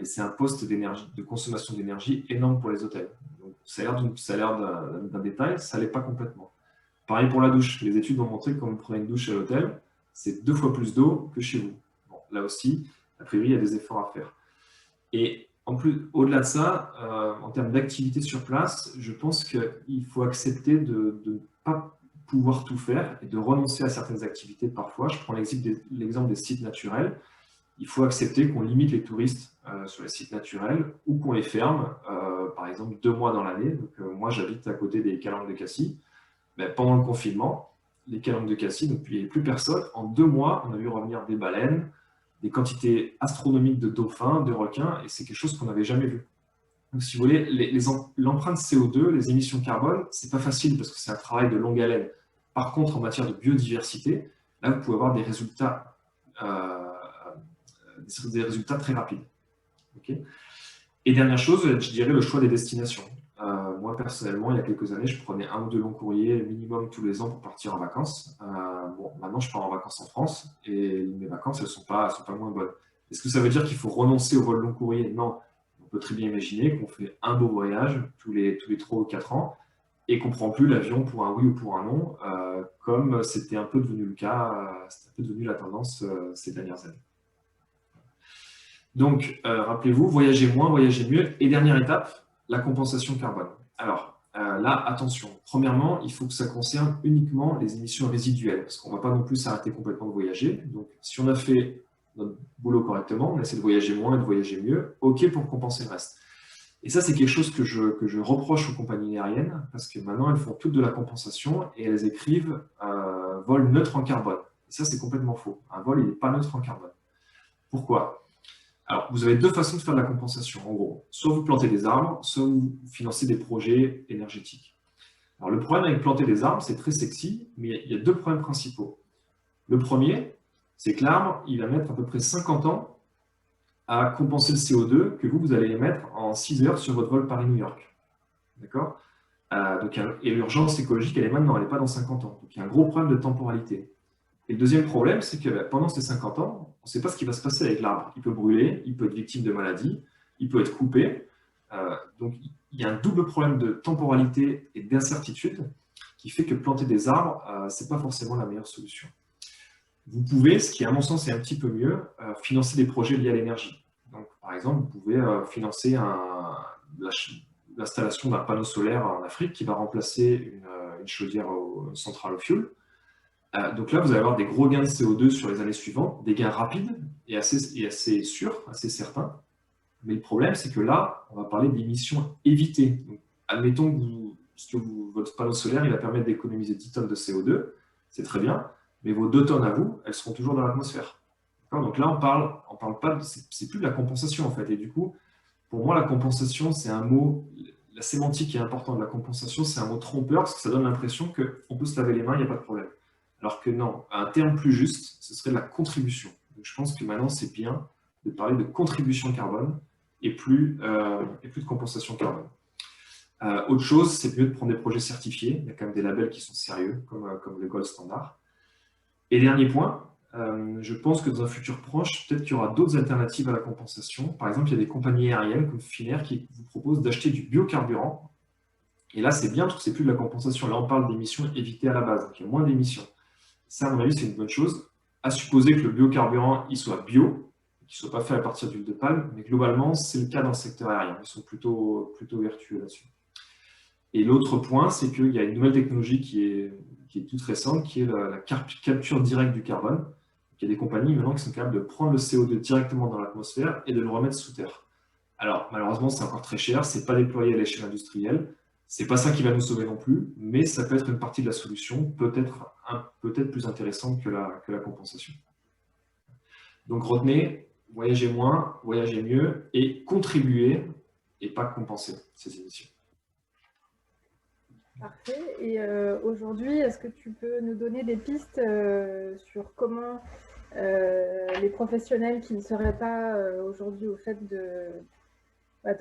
Et c'est un poste de consommation d'énergie énorme pour les hôtels. Donc, ça a l'air d'un détail, ça ne l'est pas complètement. Pareil pour la douche. Les études ont montré que quand vous prenez une douche à l'hôtel, c'est 2 fois plus d'eau que chez vous. Bon, là aussi, a priori, il y a des efforts à faire. Et en plus, au-delà de ça, en termes d'activité sur place, je pense qu'il faut accepter de ne pas pouvoir tout faire et de renoncer à certaines activités parfois. Je prends l'exemple des sites naturels. Il faut accepter qu'on limite les touristes sur les sites naturels ou qu'on les ferme, par exemple 2 mois dans l'année. Donc, moi, j'habite à côté des Calanques de Cassis. Ben, pendant le confinement, les Calanques de Cassis, donc il n'y avait plus personne. En 2 mois, on a vu revenir des baleines, des quantités astronomiques de dauphins, de requins, et c'est quelque chose qu'on n'avait jamais vu. Donc, si vous voulez, l'empreinte CO2, les émissions de carbone, c'est pas facile parce que c'est un travail de longue haleine. Par contre, en matière de biodiversité, là, vous pouvez avoir des résultats très rapides. Okay. Et dernière chose, je dirais le choix des destinations. Moi, personnellement, il y a quelques années, je prenais 1 ou 2 longs courriers minimum tous les ans pour partir en vacances. Bon, maintenant, je pars en vacances en France et mes vacances, elles ne sont pas moins bonnes. Est-ce que ça veut dire qu'il faut renoncer au vol long courrier? Non. On peut très bien imaginer qu'on fait un beau voyage tous les 3 ou 4 ans et qu'on ne prend plus l'avion pour un oui ou pour un non, comme c'était un peu devenu le cas, c'était un peu devenu la tendance ces dernières années. Donc, rappelez-vous, voyagez moins, voyagez mieux. Et dernière étape, la compensation carbone. Alors, là, attention. Premièrement, il faut que ça concerne uniquement les émissions résiduelles, parce qu'on ne va pas non plus s'arrêter complètement de voyager. Donc, si on a fait notre boulot correctement, on essaie de voyager moins et de voyager mieux, OK pour compenser le reste. Et ça, c'est quelque chose que je reproche aux compagnies aériennes, parce que maintenant, elles font toutes de la compensation et elles écrivent vol neutre en carbone. Et ça, c'est complètement faux. Un vol, il n'est pas neutre en carbone. Pourquoi ? Alors, vous avez 2 façons de faire de la compensation, en gros. Soit vous plantez des arbres, soit vous financez des projets énergétiques. Alors, le problème avec planter des arbres, c'est très sexy, mais il y a 2 problèmes principaux. Le premier, c'est que l'arbre, il va mettre à peu près 50 ans à compenser le CO2 que vous allez émettre en 6 heures sur votre vol Paris-New York. D'accord ? Et l'urgence écologique, elle est maintenant, elle n'est pas dans 50 ans. Donc, il y a un gros problème de temporalité. Et le deuxième problème, c'est que pendant ces 50 ans, on ne sait pas ce qui va se passer avec l'arbre. Il peut brûler, il peut être victime de maladies, il peut être coupé. Donc, il y a un double problème de temporalité et d'incertitude qui fait que planter des arbres, ce n'est pas forcément la meilleure solution. Vous pouvez, ce qui à mon sens est un petit peu mieux, financer des projets liés à l'énergie. Donc, par exemple, vous pouvez financer l'installation d'un panneau solaire en Afrique qui va remplacer une chaudière centrale au fioul. Donc là, vous allez avoir des gros gains de CO2 sur les années suivantes, des gains rapides et assez sûrs, assez certains. Mais le problème, c'est que là, on va parler d'émissions évitées. Donc, admettons que votre panneau solaire, il va permettre d'économiser 10 tonnes de CO2, c'est très bien, mais vos 2 tonnes à vous, elles seront toujours dans l'atmosphère. Donc là, on parle pas, c'est plus de la compensation en fait. Et du coup, pour moi, la compensation, c'est un mot, la sémantique est importante. La compensation, c'est un mot trompeur parce que ça donne l'impression qu'on peut se laver les mains, il n'y a pas de problème. Alors que non, un terme plus juste, ce serait de la contribution. Donc je pense que maintenant, c'est bien de parler de contribution carbone et plus de compensation carbone. Autre chose, c'est mieux de prendre des projets certifiés. Il y a quand même des labels qui sont sérieux, comme le Gold Standard. Et dernier point, je pense que dans un futur proche, peut-être qu'il y aura d'autres alternatives à la compensation. Par exemple, il y a des compagnies aériennes comme Finnair qui vous proposent d'acheter du biocarburant. Et là, c'est bien parce que c'est plus de la compensation. Là, on parle d'émissions évitées à la base, donc il y a moins d'émissions. Ça, à mon avis, c'est une bonne chose. À supposer que le biocarburant il soit bio, qu'il ne soit pas fait à partir d'huile de palme, mais globalement, c'est le cas dans le secteur aérien. Ils sont plutôt vertueux là-dessus. Et l'autre point, c'est qu'il y a une nouvelle technologie qui est toute récente, qui est la capture directe du carbone. Il y a des compagnies maintenant qui sont capables de prendre le CO2 directement dans l'atmosphère et de le remettre sous terre. Alors, malheureusement, c'est encore très cher, ce n'est pas déployé à l'échelle industrielle. Ce n'est pas ça qui va nous sauver non plus, mais ça peut être une partie de la solution, peut-être plus intéressante que la compensation. Donc retenez, voyagez moins, voyagez mieux et contribuer et pas compenser ces émissions. Parfait. Et aujourd'hui, est-ce que tu peux nous donner des pistes sur comment les professionnels qui ne seraient pas aujourd'hui au fait de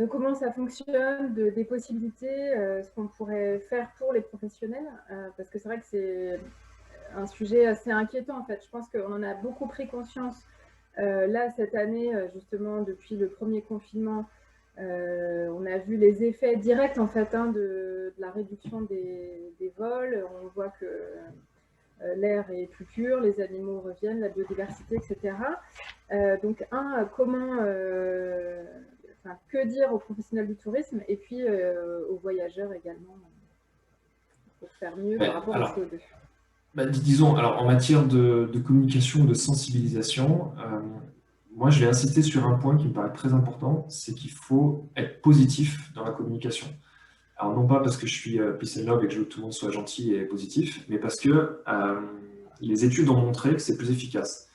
comment ça fonctionne, des possibilités, ce qu'on pourrait faire pour les professionnels, parce que c'est vrai que c'est un sujet assez inquiétant en fait. Je pense qu'on en a beaucoup pris conscience là cette année, justement depuis le premier confinement. On a vu les effets directs en fait de la réduction des vols. On voit que l'air est plus pur, les animaux reviennent, la biodiversité, etc. Donc comment, que dire aux professionnels du tourisme et puis aux voyageurs également pour faire mieux par rapport au CO2. Disons, alors en matière de communication ou de sensibilisation, moi, je vais insister sur un point qui me paraît très important, c'est qu'il faut être positif dans la communication. Alors, non pas parce que je suis peace and love et que je veux que tout le monde soit gentil et positif, mais parce que les études ont montré que c'est plus efficace.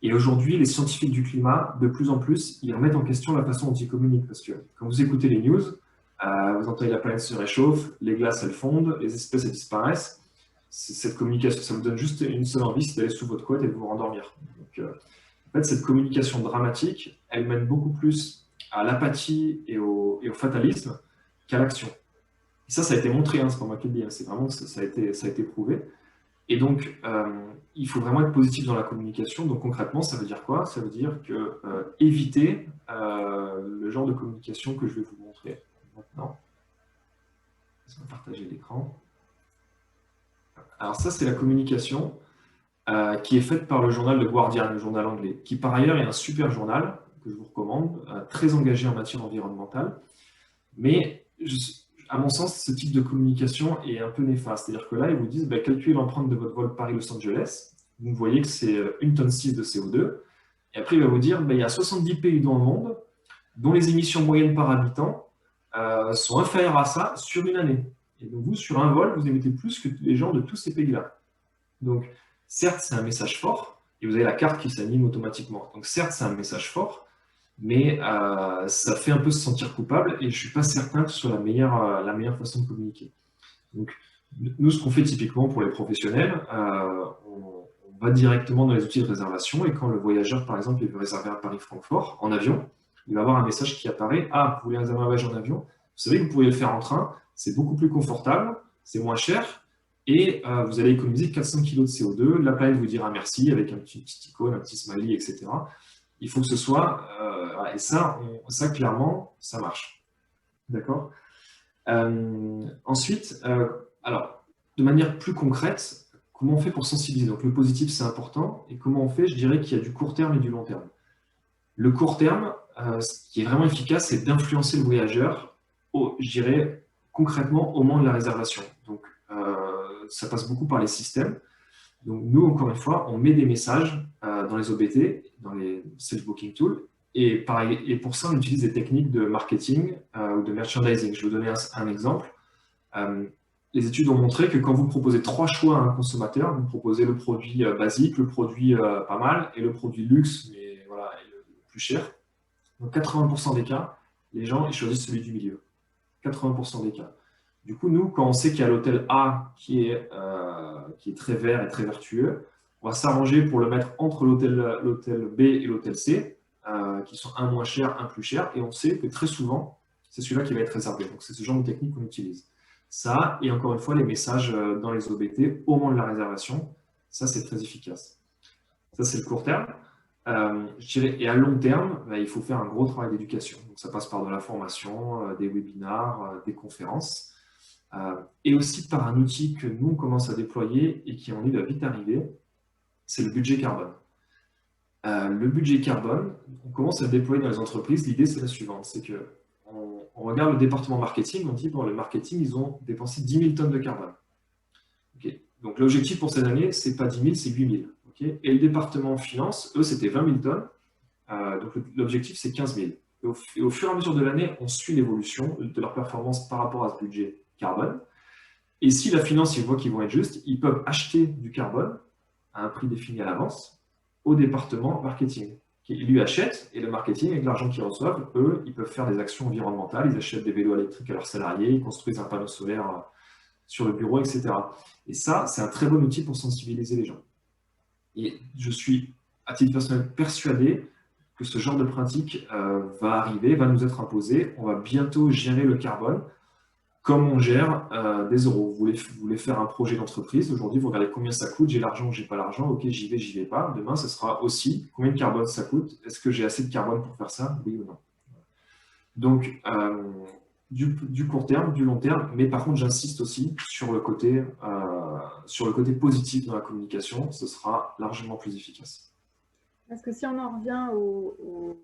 Et aujourd'hui, les scientifiques du climat, de plus en plus, ils remettent en question la façon dont ils communiquent. Parce que quand vous écoutez les news, vous entendez la planète se réchauffe, les glaces, elles fondent, les espèces, elles disparaissent. Cette communication, ça vous donne juste une seule envie, c'est d'aller sous votre couette et de vous rendormir. Donc, en fait, cette communication dramatique, elle mène beaucoup plus à l'apathie et au fatalisme qu'à l'action. Et ça a été montré, hein, c'est pas moi qui le dis, hein, c'est vraiment ça a été prouvé. Et donc, il faut vraiment être positif dans la communication. Donc concrètement, ça veut dire quoi? Ça veut dire que éviter le genre de communication que je vais vous montrer maintenant. On va partager l'écran. Alors ça, c'est la communication qui est faite par le journal The Guardian, le journal anglais, qui par ailleurs est un super journal que je vous recommande, très engagé en matière environnementale. Mais à mon sens, ce type de communication est un peu néfaste. C'est-à-dire que là, ils vous disent, calculez l'empreinte de votre vol Paris-Los Angeles. Vous voyez que c'est 1,6 tonne de CO2. Et après, il va vous dire, il y a 70 pays dans le monde dont les émissions moyennes par habitant sont inférieures à ça sur une année. Et donc vous, sur un vol, vous émettez plus que les gens de tous ces pays-là. Donc, certes, c'est un message fort, et vous avez la carte qui s'anime automatiquement. Donc, certes, c'est un message fort, mais ça fait un peu se sentir coupable, et je ne suis pas certain que ce soit la meilleure façon de communiquer. Donc, nous, ce qu'on fait typiquement pour les professionnels, on va directement dans les outils de réservation, et quand le voyageur, par exemple, il veut réserver un Paris-Francfort en avion, il va avoir un message qui apparaît. Ah, vous voulez réserver un voyage en avion? Vous savez que vous pouvez le faire en train, c'est beaucoup plus confortable, c'est moins cher, et vous allez économiser 400 kg de CO2. La planète vous dira merci avec un petit icône, un petit smiley, etc. Il faut que ce soit... et ça, clairement, ça marche. D'accord? Ensuite, alors, de manière plus concrète, comment on fait pour sensibiliser? Donc, le positif, c'est important. Et comment on fait? Je dirais qu'il y a du court terme et du long terme. Le court terme, ce qui est vraiment efficace, c'est d'influencer le voyageur, je dirais, concrètement, au moment de la réservation. Donc, ça passe beaucoup par les systèmes. Donc, nous, encore une fois, on met des messages dans les OBT, dans les self-booking tools, et pour ça, on utilise des techniques de marketing ou de merchandising. Je vais vous donner un exemple. Les études ont montré que quand vous proposez 3 choix à un consommateur, vous proposez le produit basique, le produit pas mal, et le produit luxe, mais voilà, et le plus cher. Donc, 80% des cas, les gens ils choisissent celui du milieu. 80% des cas. Du coup, nous, quand on sait qu'il y a l'hôtel A qui est très vert et très vertueux, on va s'arranger pour le mettre entre l'hôtel B et l'hôtel C, qui sont un moins cher, un plus cher, et on sait que très souvent, c'est celui-là qui va être réservé. Donc, c'est ce genre de technique qu'on utilise. Ça, et encore une fois, les messages dans les OBT au moment de la réservation, ça, c'est très efficace. Ça, c'est le court terme. Je dirais, et à long terme, il faut faire un gros travail d'éducation. Donc, ça passe par de la formation, des webinars, des conférences. Et aussi par un outil que nous, on commence à déployer et qui, va vite arriver, c'est le budget carbone. Le budget carbone, on commence à le déployer dans les entreprises. L'idée, c'est la suivante, c'est qu'on regarde le département marketing, on dit, pour le marketing, ils ont dépensé 10 000 tonnes de carbone. Okay. Donc, l'objectif pour cette année, ce n'est pas 10 000, c'est 8 000. Okay. Et le département finance, eux, c'était 20 000 tonnes. Donc, l'objectif, c'est 15 000. Et au fur et à mesure de l'année, on suit l'évolution de leur performance par rapport à ce budget carbone. Et si la finance, ils voient qu'ils vont être justes, ils peuvent acheter du carbone à un prix défini à l'avance au département marketing. qui lui achètent, et le marketing, avec l'argent qu'ils reçoivent, eux, ils peuvent faire des actions environnementales, ils achètent des vélos électriques à leurs salariés, ils construisent un panneau solaire sur le bureau, etc. Et ça, c'est un très bon outil pour sensibiliser les gens. Et je suis, à titre personnel, persuadé que ce genre de pratique va arriver, va nous être imposé. On va bientôt gérer le carbone comme on gère des euros. Vous voulez faire un projet d'entreprise. Aujourd'hui, vous regardez combien ça coûte. J'ai l'argent ou j'ai pas l'argent. Ok, j'y vais pas. Demain, ce sera aussi combien de carbone ça coûte. Est-ce que j'ai assez de carbone pour faire ça? Oui ou non? Donc, du court terme, du long terme. Mais par contre, j'insiste aussi sur le côté positif dans la communication. Ce sera largement plus efficace. Parce que si on en revient aux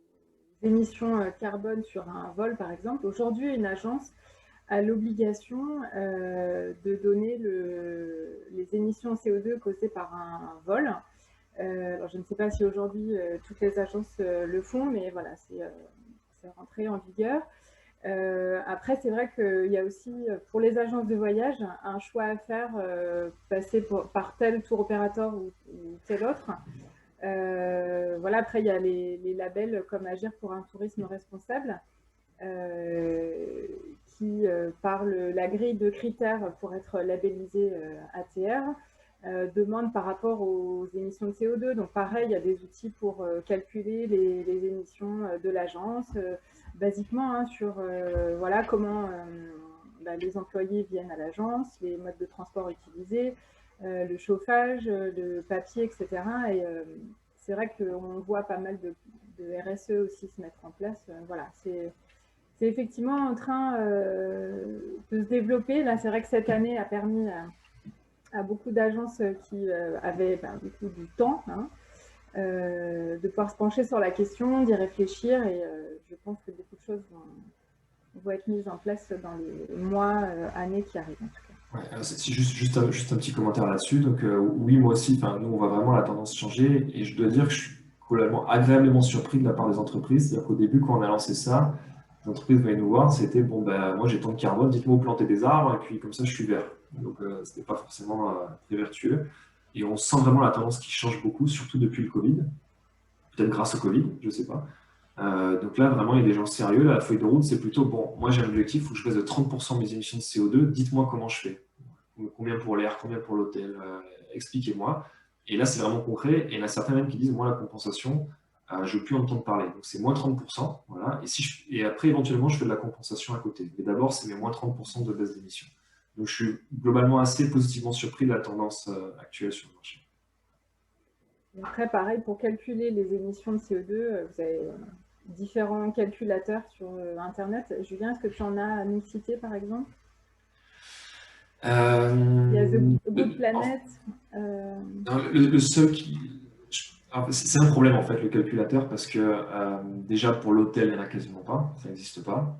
émissions carbone sur un vol, par exemple, aujourd'hui, une agence a l'obligation de donner les émissions CO2 causées par un vol. Alors, je ne sais pas si aujourd'hui toutes les agences le font, mais voilà, c'est rentré en vigueur. Après, c'est vrai qu'il y a aussi, pour les agences de voyage, un choix à faire, passer par tel tour opérateur ou tel autre. Voilà, après, il y a les labels comme Agir pour un tourisme responsable, qui parle la grille de critères pour être labellisé ATR, demande par rapport aux émissions de CO2. Donc pareil, il y a des outils pour calculer les émissions de l'agence, basiquement hein, sur voilà, comment les employés viennent à l'agence, les modes de transport utilisés, le chauffage, le papier, etc. Et c'est vrai qu'on voit pas mal de RSE aussi se mettre en place. Voilà, c'est effectivement en train de se développer. Là, c'est vrai que cette année a permis à beaucoup d'agences qui avaient beaucoup du temps hein, de pouvoir se pencher sur la question, d'y réfléchir. Et je pense que beaucoup de choses vont être mises en place dans les mois, années qui arrivent en tout cas. Ouais, c'est juste un petit commentaire là-dessus. Donc oui, moi aussi, nous, on voit vraiment la tendance changer. Et je dois dire que je suis agréablement surpris de la part des entreprises. C'est-à-dire qu'au début, quand on a lancé ça, les entreprises venaient nous voir, c'était bon, moi j'ai tant de carbone, dites-moi où planter des arbres, et puis comme ça je suis vert. Donc ce n'était pas forcément très vertueux. Et on sent vraiment la tendance qui change beaucoup, surtout depuis le Covid. Peut-être grâce au Covid, je ne sais pas. Donc là, vraiment, il y a des gens sérieux. Là, la feuille de route, c'est plutôt bon, moi j'ai un objectif, il faut que je baisse de 30% mes émissions de CO2, dites-moi comment je fais. Combien pour l'air, combien pour l'hôtel, expliquez-moi. Et là, c'est vraiment concret. Et il y en a certains même qui disent, moi, la compensation, je ne veux plus entendre parler. Donc, c'est moins 30%. Voilà. Et après, éventuellement, je fais de la compensation à côté. Mais d'abord, c'est mes moins 30% de baisse d'émissions. Donc, je suis globalement assez positivement surpris de la tendance actuelle sur le marché. Et après, pareil, pour calculer les émissions de CO2, vous avez différents calculateurs sur Internet. Julien, est-ce que tu en as à nous citer, par exemple? Il y a The Good Planet. Le seul qui... C'est un problème en fait le calculateur parce que déjà pour l'hôtel il n'y en a quasiment pas, ça n'existe pas.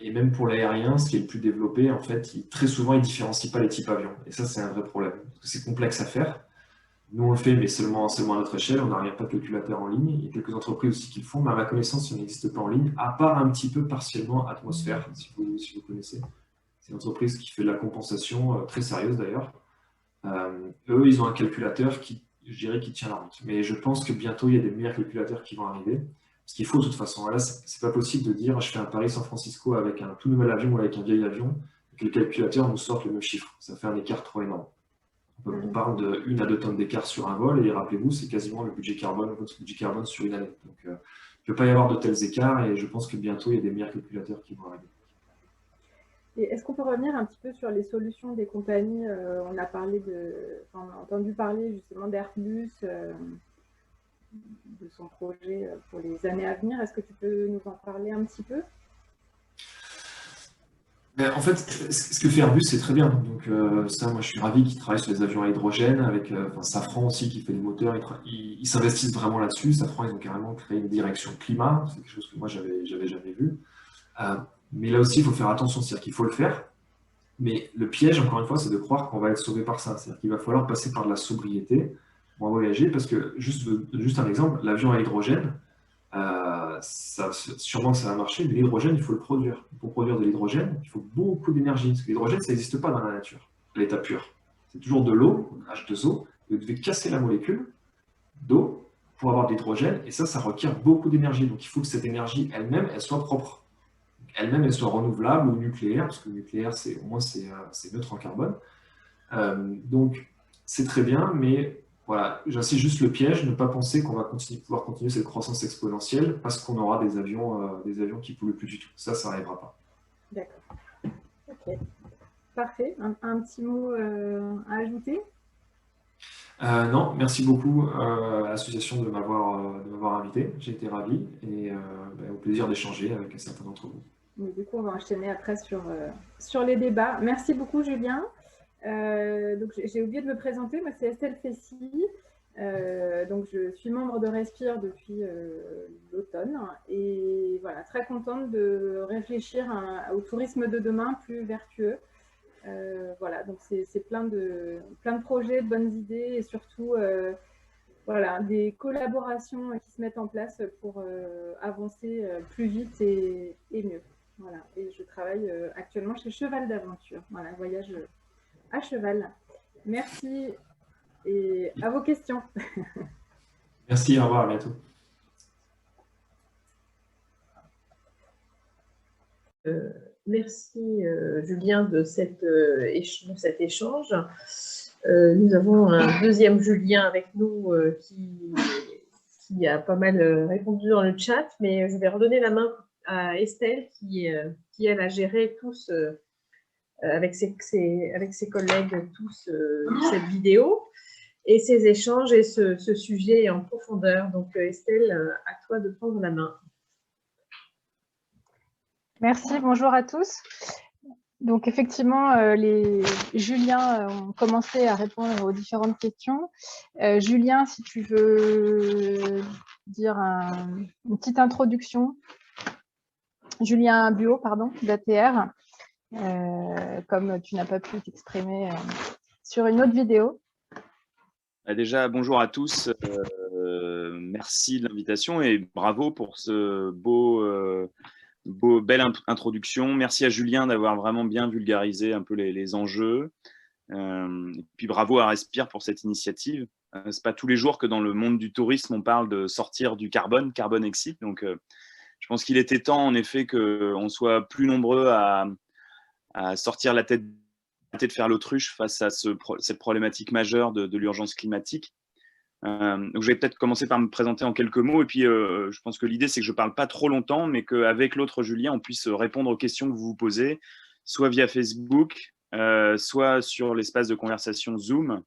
Et même pour l'aérien, ce qui est le plus développé, en fait, très souvent ils ne différencient pas les types avions. Et ça c'est un vrai problème, parce que c'est complexe à faire. Nous on le fait mais seulement à notre échelle, on n'arrive pas de calculateur en ligne. Il y a quelques entreprises aussi qui le font, mais à ma connaissance il n'existe pas en ligne, à part un petit peu partiellement Atmosphère, si vous connaissez. C'est une entreprise qui fait de la compensation, très sérieuse d'ailleurs. Eux, ils ont un calculateur qui tient la route. Mais je pense que bientôt, il y a des meilleurs calculateurs qui vont arriver. Ce qu'il faut de toute façon. Là, c'est pas possible de dire je fais un Paris-San Francisco avec un tout nouvel avion ou avec un vieil avion, et que le calculateur nous sorte le même chiffre. Ça fait un écart trop énorme. On parle de 1 à 2 tonnes d'écart sur un vol, et rappelez-vous, c'est quasiment le budget carbone, votre budget carbone sur une année. Donc, il ne peut pas y avoir de tels écarts, et je pense que bientôt, il y a des meilleurs calculateurs qui vont arriver. Et est-ce qu'on peut revenir un petit peu sur les solutions des compagnies? On a entendu parler justement d'Airbus, de son projet pour les années à venir. Est-ce que tu peux nous en parler un petit peu? En fait, ce que fait Airbus, c'est très bien. Donc ça, moi, je suis ravi qu'ils travaillent sur les avions à hydrogène, avec Safran aussi qui fait les moteurs. Ils s'investissent vraiment là-dessus. Safran, ils ont carrément créé une direction climat. C'est quelque chose que moi, j'avais jamais vu. Mais là aussi, il faut faire attention, c'est-à-dire qu'il faut le faire. Mais le piège, encore une fois, c'est de croire qu'on va être sauvé par ça. C'est-à-dire qu'il va falloir passer par de la sobriété pour voyager, parce que, juste un exemple, l'avion à hydrogène, sûrement que ça va marcher, mais l'hydrogène, il faut le produire. Pour produire de l'hydrogène, il faut beaucoup d'énergie, parce que l'hydrogène, ça n'existe pas dans la nature, à l'état pur. C'est toujours de l'eau, H2O, vous devez casser la molécule d'eau pour avoir de l'hydrogène, et ça requiert beaucoup d'énergie. Donc il faut que cette énergie elle-même, elle soit propre. Elle-même, elle soit renouvelable ou nucléaire, parce que le nucléaire, au moins, c'est neutre en carbone. Donc, c'est très bien, mais voilà, j'insiste juste le piège, ne pas penser qu'on va pouvoir continuer cette croissance exponentielle parce qu'on aura des avions qui ne polluent plus du tout. Ça n'arrivera pas. D'accord. Ok. Parfait. Un petit mot à ajouter? Non, merci beaucoup à l'association de m'avoir invité. J'ai été ravi et au plaisir d'échanger avec certains d'entre vous. Mais du coup, on va enchaîner après sur les débats. Merci beaucoup, Julien. Donc, j'ai oublié de me présenter. Moi, c'est Estelle Fessy. Donc, je suis membre de Respire depuis l'automne. Et voilà, très contente de réfléchir au tourisme de demain plus vertueux. Voilà, donc c'est plein de projets, de bonnes idées et surtout voilà, des collaborations qui se mettent en place pour avancer plus vite et mieux. Voilà, et je travaille actuellement chez Cheval d'Aventure. Voilà, voyage à cheval. Merci et à vos questions. Merci, au revoir, à bientôt. Merci Julien de cet échange. Nous avons un deuxième Julien avec nous qui a pas mal répondu dans le chat, mais je vais redonner la main à Estelle qui elle a géré tous avec ses collègues cette vidéo et ces échanges et ce sujet en profondeur. Donc Estelle, à toi de prendre la main. Merci, bonjour à tous. Donc effectivement, les Julien ont commencé à répondre aux différentes questions. Julien, si tu veux dire une petite introduction. Julien Buot, pardon, d'ATR, comme tu n'as pas pu t'exprimer sur une autre vidéo. Déjà, bonjour à tous. Merci de l'invitation et bravo pour ce belle introduction. Merci à Julien d'avoir vraiment bien vulgarisé un peu les enjeux. Et puis bravo à Respire pour cette initiative. C'est pas tous les jours que dans le monde du tourisme, on parle de sortir du carbone exit. Donc, je pense qu'il était temps, en effet, qu'on soit plus nombreux à sortir la tête de faire l'autruche face à cette problématique majeure de l'urgence climatique. Donc, je vais peut-être commencer par me présenter en quelques mots. Et puis, je pense que l'idée, c'est que je ne parle pas trop longtemps, mais qu'avec l'autre Julien, on puisse répondre aux questions que vous vous posez, soit via Facebook, soit sur l'espace de conversation Zoom.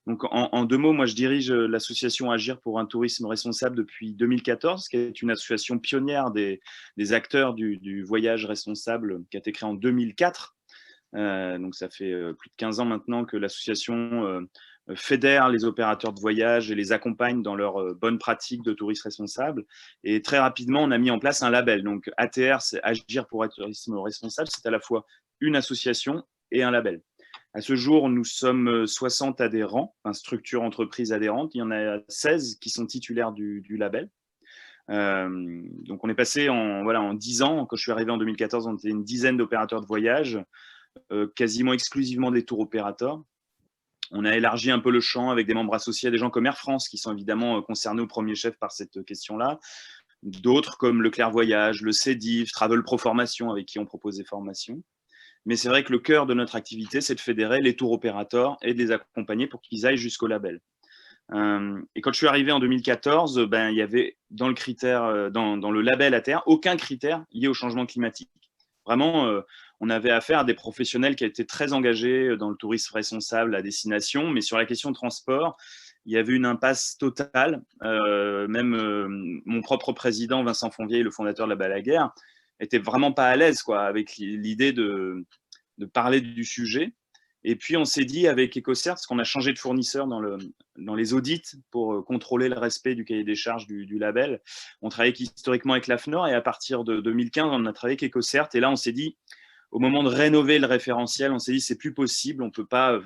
Donc, en deux mots, moi, je dirige l'association Agir pour un tourisme responsable depuis 2014, qui est une association pionnière des acteurs du voyage responsable, qui a été créée en 2004. Donc, ça fait plus de 15 ans maintenant que l'association fédère les opérateurs de voyage et les accompagne dans leurs bonnes pratiques de tourisme responsable. Et très rapidement, on a mis en place un label. Donc, ATR, c'est Agir pour un tourisme responsable. C'est à la fois une association et un label. À ce jour, nous sommes 60 adhérents, structures entreprises adhérentes. Il y en a 16 qui sont titulaires du label. Donc, on est passé en 10 ans. Quand je suis arrivé en 2014, on était une dizaine d'opérateurs de voyage, quasiment exclusivement des tours opérateurs. On a élargi un peu le champ avec des membres associés, des gens comme Air France qui sont évidemment concernés au premier chef par cette question-là. D'autres comme Leclerc Voyage, le CEDIF, Travel Pro Formation avec qui on propose des formations. Mais c'est vrai que le cœur de notre activité, c'est de fédérer les tours opérateurs et de les accompagner pour qu'ils aillent jusqu'au label. Et quand je suis arrivé en 2014, il y avait dans le label ATR aucun critère lié au changement climatique. Vraiment, on avait affaire à des professionnels qui étaient très engagés dans le tourisme responsable à destination, mais sur la question de transport, il y avait une impasse totale. Même mon propre président, Vincent Fonvier, le fondateur de la Balaguère, était vraiment pas à l'aise avec l'idée de parler du sujet. Et puis, on s'est dit avec EcoCert, parce qu'on a changé de fournisseur dans les audits pour contrôler le respect du cahier des charges du label. On travaillait historiquement avec l'AFNOR et à partir de 2015, on a travaillé avec EcoCert. Et là, on s'est dit, au moment de rénover le référentiel, on s'est dit, c'est plus possible, on ne peut pas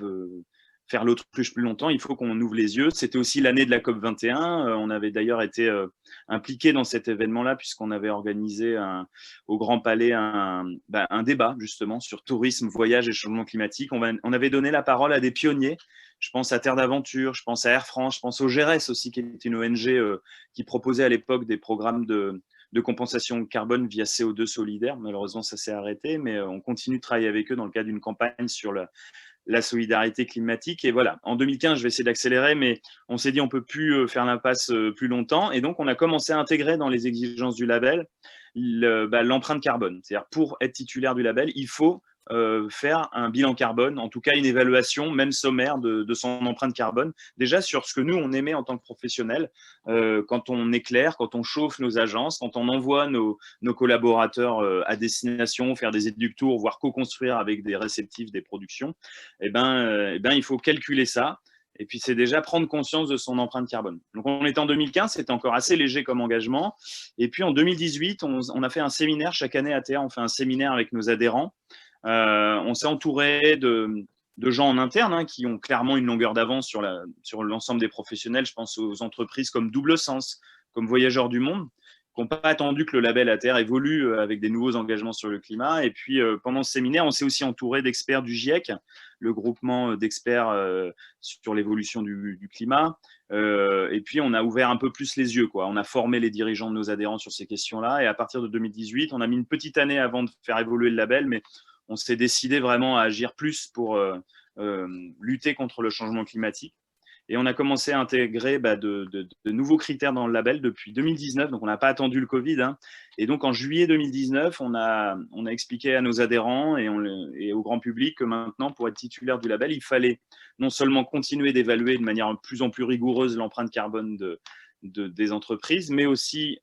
faire l'autruche plus longtemps, il faut qu'on ouvre les yeux. C'était aussi l'année de la COP21. On avait d'ailleurs été impliqués dans cet événement-là, puisqu'on avait organisé au Grand Palais un débat justement sur tourisme, voyage et changement climatique. On avait donné la parole à des pionniers. Je pense à Terre d'Aventure, je pense à Air France, je pense au GERES aussi, qui est une ONG qui proposait à l'époque des programmes de compensation carbone via CO2 solidaire. Malheureusement, ça s'est arrêté, mais on continue de travailler avec eux dans le cadre d'une campagne sur la solidarité climatique. Et voilà, en 2015, je vais essayer d'accélérer, mais on s'est dit on ne peut plus faire l'impasse plus longtemps. Et donc, on a commencé à intégrer dans les exigences du label l'empreinte carbone. C'est-à-dire, pour être titulaire du label, il faut faire un bilan carbone, en tout cas une évaluation, même sommaire, de son empreinte carbone, déjà sur ce que nous, on émet en tant que professionnels, quand on éclaire, quand on chauffe nos agences, quand on envoie nos collaborateurs à destination, faire des éductours, voire co-construire avec des réceptifs des productions, il faut calculer ça. Et puis, c'est déjà prendre conscience de son empreinte carbone. Donc, on était en 2015, c'était encore assez léger comme engagement. Et puis, en 2018, on a fait un séminaire. Chaque année, à TEA, on fait un séminaire avec nos adhérents. On s'est entouré de gens en interne qui ont clairement une longueur d'avance sur l'ensemble des professionnels. Je pense aux entreprises comme Double Sens, comme Voyageurs du Monde, qui n'ont pas attendu que le label ATR évolue avec des nouveaux engagements sur le climat. Et puis, pendant ce séminaire, on s'est aussi entouré d'experts du GIEC, le groupement d'experts sur l'évolution du climat. Et puis, on a ouvert un peu plus les yeux, quoi. On a formé les dirigeants de nos adhérents sur ces questions-là. Et à partir de 2018, on a mis une petite année avant de faire évoluer le label, mais on s'est décidé vraiment à agir plus pour lutter contre le changement climatique. Et on a commencé à intégrer de nouveaux critères dans le label depuis 2019. Donc, on n'a pas attendu le Covid. Et donc, en juillet 2019, on a expliqué à nos adhérents et au grand public que maintenant, pour être titulaire du label, il fallait non seulement continuer d'évaluer de manière de plus en plus rigoureuse l'empreinte carbone des entreprises, mais aussi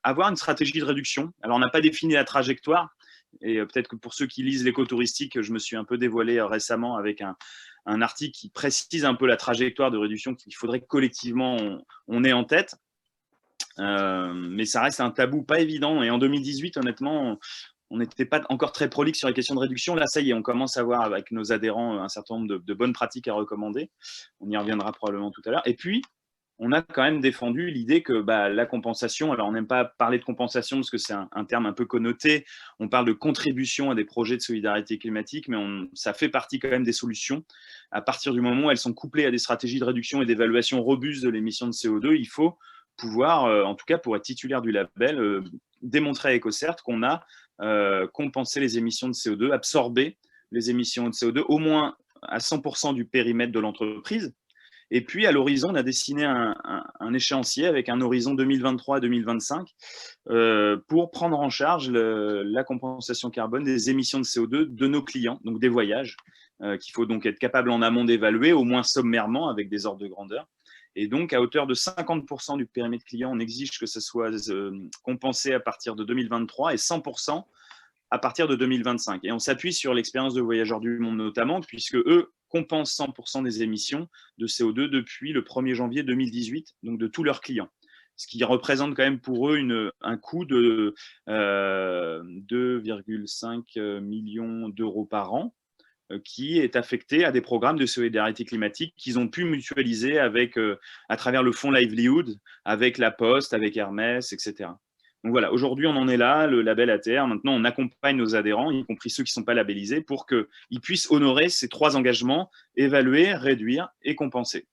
avoir une stratégie de réduction. Alors, on n'a pas défini la trajectoire. Et peut-être que pour ceux qui lisent l'écotouristique, je me suis un peu dévoilé récemment avec un article qui précise un peu la trajectoire de réduction qu'il faudrait que collectivement on ait en tête. Mais ça reste un tabou pas évident. Et en 2018, honnêtement, on n'était pas encore très prolixe sur les questions de réduction. Là, ça y est, on commence à voir avec nos adhérents un certain nombre de bonnes pratiques à recommander. On y reviendra probablement tout à l'heure. Et puis, on a quand même défendu l'idée que la compensation, alors on n'aime pas parler de compensation parce que c'est un terme un peu connoté, on parle de contribution à des projets de solidarité climatique, mais ça fait partie quand même des solutions. À partir du moment où elles sont couplées à des stratégies de réduction et d'évaluation robustes de l'émission de CO2, il faut pouvoir, en tout cas pour être titulaire du label, démontrer à EcoCert qu'on a compensé les émissions de CO2, absorbé les émissions de CO2 au moins à 100% du périmètre de l'entreprise. Et puis, à l'horizon, on a dessiné un échéancier avec un horizon 2023-2025 pour prendre en charge la compensation carbone des émissions de CO2 de nos clients, donc des voyages, qu'il faut donc être capable en amont d'évaluer, au moins sommairement, avec des ordres de grandeur. Et donc, à hauteur de 50% du périmètre client, on exige que ce soit compensé à partir de 2023 et 100% à partir de 2025. Et on s'appuie sur l'expérience de Voyageurs du Monde notamment, puisque eux compensent 100% des émissions de CO2 depuis le 1er janvier 2018, donc de tous leurs clients. Ce qui représente quand même pour eux un coût de 2,5 millions d'euros par an, qui est affecté à des programmes de solidarité climatique qu'ils ont pu mutualiser à travers le fonds Livelihood, avec La Poste, avec Hermès, etc. Donc voilà, aujourd'hui, on en est là, le label ATR. Maintenant, on accompagne nos adhérents, y compris ceux qui ne sont pas labellisés, pour qu'ils puissent honorer ces 3 engagements, évaluer, réduire et compenser.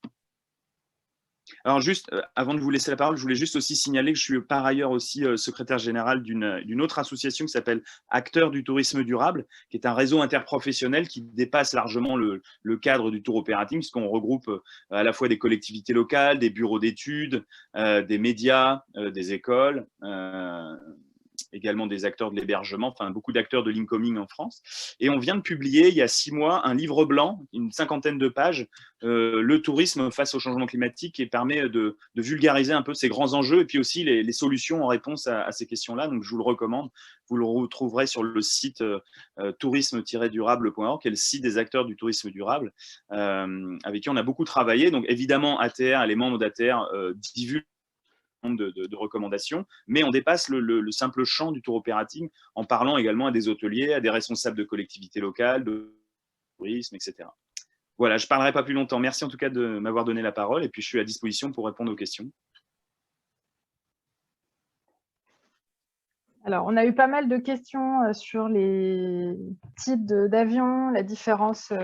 Alors juste, avant de vous laisser la parole, je voulais juste aussi signaler que je suis par ailleurs aussi secrétaire général d'une autre association qui s'appelle Acteurs du tourisme durable, qui est un réseau interprofessionnel qui dépasse largement le cadre du tour opérating, puisqu'on regroupe à la fois des collectivités locales, des bureaux d'études, des médias, des écoles, également des acteurs de l'hébergement, enfin beaucoup d'acteurs de l'incoming en France. Et on vient de publier il y a 6 mois un livre blanc, une 50aine de pages, le tourisme face au changement climatique, qui permet de vulgariser un peu ces grands enjeux et puis aussi les solutions en réponse à ces questions-là. Donc je vous le recommande. Vous le retrouverez sur le site tourisme-durable.org, qui est le site des acteurs du tourisme durable, avec qui on a beaucoup travaillé. Donc évidemment, ATR, les membres d'ATR divulguent de recommandations, mais on dépasse le simple champ du tour opérating en parlant également à des hôteliers, à des responsables de collectivités locales, de tourisme, etc. Voilà, je ne parlerai pas plus longtemps. Merci en tout cas de m'avoir donné la parole et puis je suis à disposition pour répondre aux questions. Alors, on a eu pas mal de questions sur les types d'avions, la différence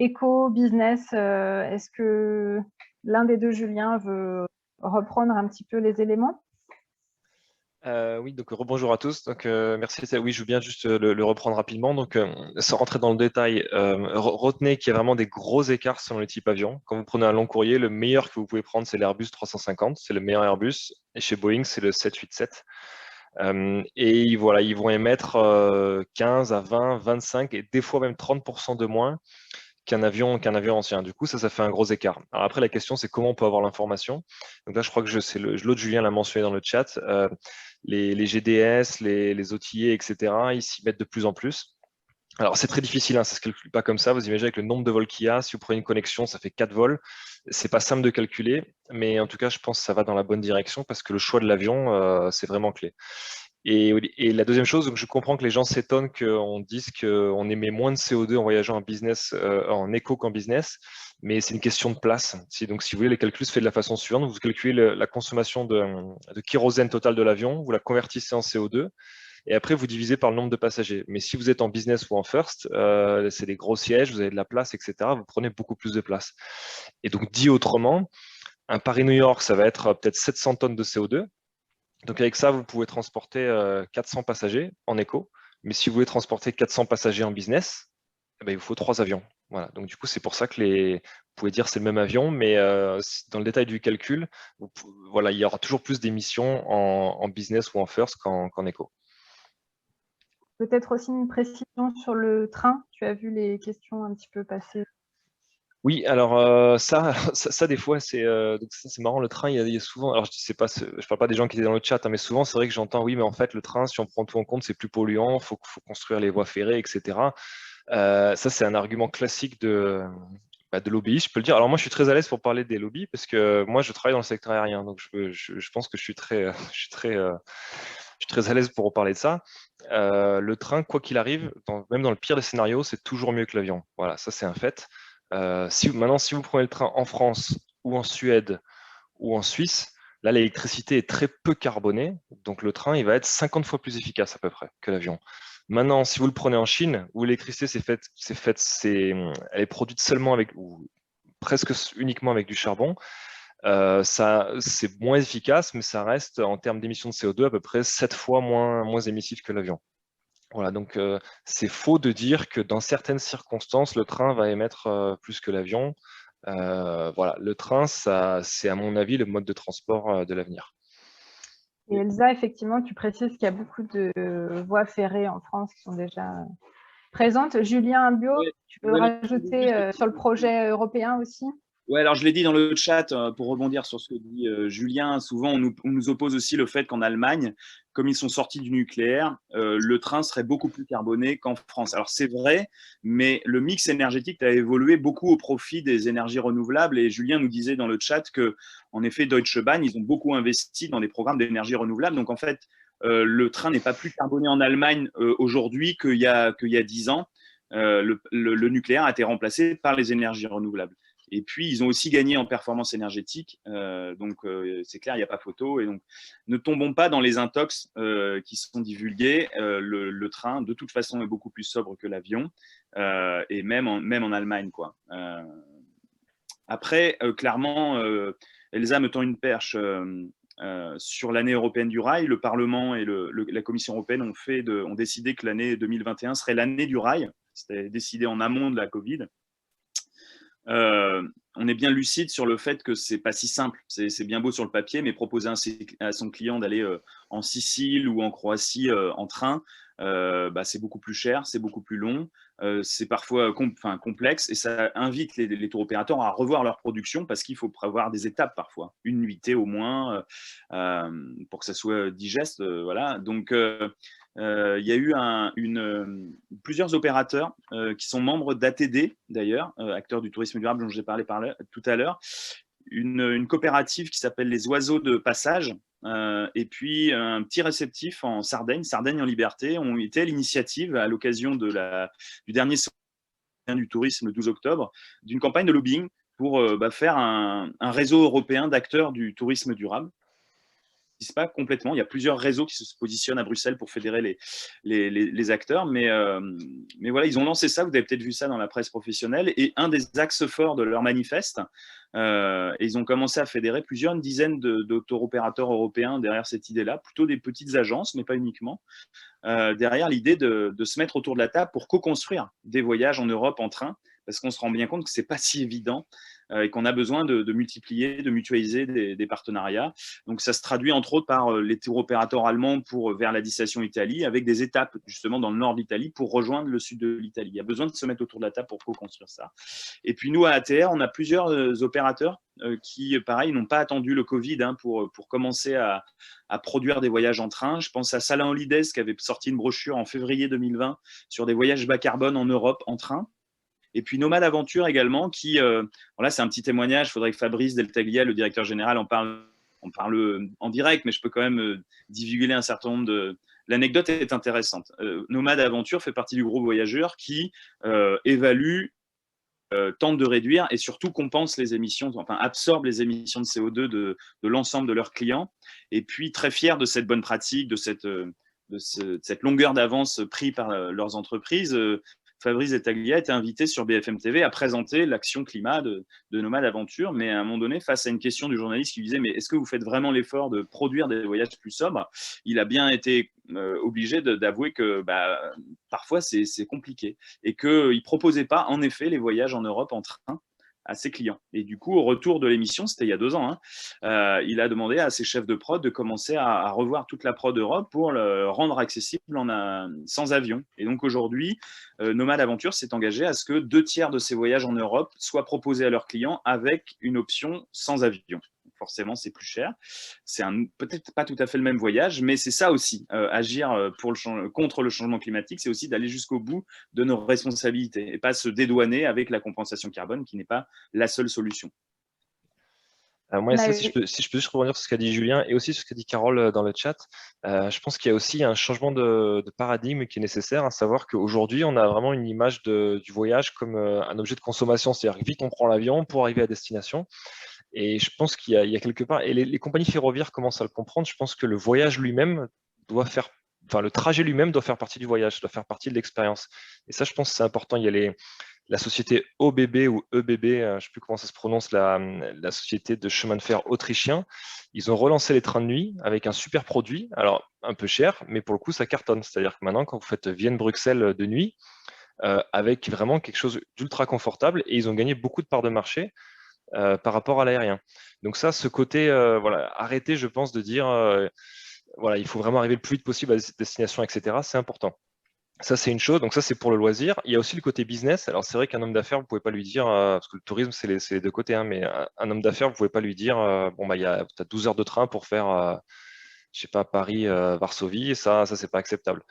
éco, business. Est-ce que l'un des deux, Julien, veut reprendre un petit peu les éléments? Oui, donc rebonjour à tous. Donc, merci. Oui, je veux bien juste le reprendre rapidement. Donc, sans rentrer dans le détail, retenez qu'il y a vraiment des gros écarts selon les types avions. Quand vous prenez un long courrier, le meilleur que vous pouvez prendre, c'est l'Airbus 350. C'est le meilleur Airbus. Et chez Boeing, c'est le 787. Et voilà, ils vont émettre 15 à 20, 25 et des fois même 30% de moins qu'un avion ancien. Du coup, ça fait un gros écart. Alors après, la question, c'est comment on peut avoir l'information. Donc là, je crois que l'autre Julien l'a mentionné dans le chat. Les GDS, les OTA, etc., ils s'y mettent de plus en plus. Alors, c'est très difficile, hein, ça ne se calcule pas comme ça. Vous imaginez avec le nombre de vols qu'il y a, si vous prenez une connexion, ça fait 4 vols. C'est pas simple de calculer, mais en tout cas, je pense que ça va dans la bonne direction parce que le choix de l'avion, c'est vraiment clé. Et la deuxième chose, donc je comprends que les gens s'étonnent qu'on dise qu'on émet moins de CO2 en voyageant en business, en éco qu'en business, mais c'est une question de place. Donc, si vous voulez, les calculs se fait de la façon suivante. Vous calculez la consommation de kérosène totale de l'avion, vous la convertissez en CO2, et après, vous divisez par le nombre de passagers. Mais si vous êtes en business ou en first, c'est des gros sièges, vous avez de la place, etc. Vous prenez beaucoup plus de place. Et donc, dit autrement, un Paris-New York, ça va être peut-être 700 tonnes de CO2. Donc avec ça, vous pouvez transporter 400 passagers en éco. Mais si vous voulez transporter 400 passagers en business, eh ben, il vous faut 3 avions. Voilà. Donc du coup, c'est pour ça que vous pouvez dire c'est le même avion, mais dans le détail du calcul, voilà, il y aura toujours plus d'émissions en business ou en first qu'en éco. Peut-être aussi une précision sur le train. Tu as vu les questions un petit peu passer. Oui, alors ça, des fois, c'est marrant. Le train, il y a souvent, alors je parle pas des gens qui étaient dans le chat, hein, mais souvent, c'est vrai que j'entends, oui, mais en fait, le train, si on prend tout en compte, c'est plus polluant, faut construire les voies ferrées, etc. Ça, c'est un argument classique de lobby, je peux le dire. Alors moi, je suis très à l'aise pour parler des lobbies parce que moi, je travaille dans le secteur aérien, donc je pense que je suis très à l'aise pour parler de ça. Le train, quoi qu'il arrive, même dans le pire des scénarios, c'est toujours mieux que l'avion. Voilà, ça, c'est un fait. Maintenant, si vous prenez le train en France ou en Suède ou en Suisse, là, l'électricité est très peu carbonée, donc le train, il va être 50 fois plus efficace à peu près que l'avion. Maintenant, si vous le prenez en Chine, où l'électricité, elle est produite seulement ou presque uniquement avec du charbon, c'est moins efficace, mais ça reste, en termes d'émissions de CO2, à peu près 7 fois moins émissif que l'avion. Voilà, donc c'est faux de dire que dans certaines circonstances, le train va émettre plus que l'avion. Voilà, le train, c'est à mon avis le mode de transport de l'avenir. Et Elsa, effectivement, tu précises qu'il y a beaucoup de voies ferrées en France qui sont déjà présentes. Julien Bio, tu peux rajouter sur le projet européen aussi? Oui, alors je l'ai dit dans le chat, pour rebondir sur ce que dit Julien, souvent on nous oppose aussi le fait qu'en Allemagne, comme ils sont sortis du nucléaire, le train serait beaucoup plus carboné qu'en France. Alors c'est vrai, mais le mix énergétique a évolué beaucoup au profit des énergies renouvelables et Julien nous disait dans le chat que, en effet, Deutsche Bahn, ils ont beaucoup investi dans des programmes d'énergie renouvelable. Donc en fait, le train n'est pas plus carboné en Allemagne aujourd'hui qu'il y a 10 ans. Le nucléaire a été remplacé par les énergies renouvelables. Et puis, ils ont aussi gagné en performance énergétique. Donc, c'est clair, il n'y a pas photo. Et donc, ne tombons pas dans les intox qui sont divulgués. Le train, de toute façon, est beaucoup plus sobre que l'avion. Et même en Allemagne, quoi. Après, clairement, Elsa me tend une perche sur l'année européenne du rail. Le Parlement et la Commission européenne ont décidé que l'année 2021 serait l'année du rail. C'était décidé en amont de la Covid. On est bien lucide sur le fait que c'est pas si simple. C'est bien beau sur le papier, mais proposer à son client d'aller en Sicile ou en Croatie en train, c'est beaucoup plus cher, c'est beaucoup plus long, c'est parfois complexe et ça invite les tour opérateurs à revoir leur production parce qu'il faut prévoir des étapes parfois, une nuitée au moins pour que ça soit digeste. Voilà. Donc, il y a eu plusieurs opérateurs qui sont membres d'ATD, d'ailleurs, acteurs du tourisme durable dont j'ai parlé tout à l'heure, une coopérative qui s'appelle les Oiseaux de Passage, et puis un petit réceptif en Sardaigne en Liberté, ont été à l'initiative à l'occasion du dernier du tourisme le 12 octobre, d'une campagne de lobbying pour faire un réseau européen d'acteurs du tourisme durable. Pas complètement. Il y a plusieurs réseaux qui se positionnent à Bruxelles pour fédérer les acteurs, mais voilà, ils ont lancé ça. Vous avez peut-être vu ça dans la presse professionnelle. Et un des axes forts de leur manifeste, ils ont commencé à fédérer plusieurs dizaines d'auto-opérateurs européens derrière cette idée-là, plutôt des petites agences, mais pas uniquement, derrière l'idée de se mettre autour de la table pour co-construire des voyages en Europe en train, parce qu'on se rend bien compte que ce n'est pas si évident et qu'on a besoin de multiplier, de mutualiser des partenariats. Donc, ça se traduit entre autres par les tours opérateurs allemands vers la destination Italie, avec des étapes justement dans le nord de l'Italie pour rejoindre le sud de l'Italie. Il y a besoin de se mettre autour de la table pour co-construire ça. Et puis, nous, à ATR, on a plusieurs opérateurs qui, pareil, n'ont pas attendu le Covid pour commencer à produire des voyages en train. Je pense à Salin Holidays qui avait sorti une brochure en février 2020 sur des voyages bas carbone en Europe en train. Et puis Nomade Aventure également, qui, là c'est un petit témoignage, il faudrait que Fabrice Deltaglia, le directeur général, en parle en direct, mais je peux quand même divulguer un certain nombre de... L'anecdote est intéressante. Nomade Aventure fait partie du groupe Voyageurs qui évalue, tente de réduire et surtout compense les émissions, enfin absorbe les émissions de CO2 de l'ensemble de leurs clients. Et puis très fier de cette bonne pratique, de cette longueur d'avance prise par leurs entreprises, Fabrice Deltaglia était invité sur BFM TV à présenter l'action climat de Nomade Aventure, mais à un moment donné, face à une question du journaliste qui lui disait « Mais est-ce que vous faites vraiment l'effort de produire des voyages plus sobres ?» Il a bien été obligé d'avouer que parfois c'est compliqué et qu'il ne proposait pas en effet les voyages en Europe en train à ses clients. Et du coup, au retour de l'émission, c'était il y a 2 ans, il a demandé à ses chefs de prod de commencer à revoir toute la prod Europe pour le rendre accessible sans avion. Et donc aujourd'hui, Nomade Aventure s'est engagé à ce que 2/3 de ces voyages en Europe soient proposés à leurs clients avec une option sans avion. Forcément, c'est plus cher. C'est peut-être pas tout à fait le même voyage, mais c'est ça aussi, agir contre le changement climatique, c'est aussi d'aller jusqu'au bout de nos responsabilités et pas se dédouaner avec la compensation carbone qui n'est pas la seule solution. Moi, si je peux juste rebondir sur ce qu'a dit Julien et aussi sur ce qu'a dit Carole dans le chat, je pense qu'il y a aussi un changement de paradigme qui est nécessaire, à savoir qu'aujourd'hui, on a vraiment une image du voyage comme un objet de consommation, c'est-à-dire que vite on prend l'avion pour arriver à destination. Et je pense qu'il y a quelque part, et les compagnies ferroviaires commencent à le comprendre, je pense que le voyage lui-même le trajet lui-même doit faire partie du voyage, doit faire partie de l'expérience. Et ça, je pense que c'est important. Il y a la société OBB ou EBB, je ne sais plus comment ça se prononce, la société de chemin de fer autrichien. Ils ont relancé les trains de nuit avec un super produit, alors un peu cher, mais pour le coup, ça cartonne. C'est-à-dire que maintenant, quand vous faites Vienne-Bruxelles de nuit, avec vraiment quelque chose d'ultra confortable, et ils ont gagné beaucoup de parts de marché par rapport à l'aérien. Donc ça, ce côté, arrêter, je pense, de dire, il faut vraiment arriver le plus vite possible à destination, etc. C'est important. Ça, c'est une chose. Donc ça, c'est pour le loisir. Il y a aussi le côté business. Alors, c'est vrai qu'un homme d'affaires, vous ne pouvez pas lui dire, parce que le tourisme, c'est les 2 côtés, mais un homme d'affaires, vous ne pouvez pas lui dire, tu as 12 heures de train pour faire, je sais pas, Paris-Varsovie, ça, c'est pas acceptable.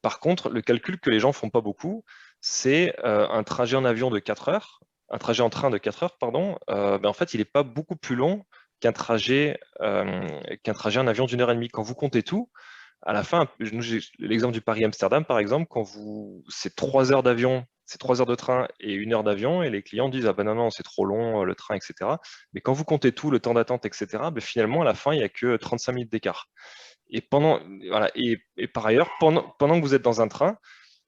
Par contre, le calcul que les gens font pas beaucoup, c'est un trajet en avion de 4 heures, un trajet en train de 4 heures, pardon, en fait, il n'est pas beaucoup plus long qu'un trajet en avion d'1 heure et demie. Quand vous comptez tout, à la fin, j'ai l'exemple du Paris-Amsterdam, par exemple, c'est 3 heures d'avion, c'est 3 heures de train et 1 heure d'avion, et les clients disent « Ah ben non, c'est trop long, le train, etc. » Mais quand vous comptez tout, le temps d'attente, etc., finalement, à la fin, il n'y a que 35 minutes d'écart. Et par ailleurs, pendant que vous êtes dans un train,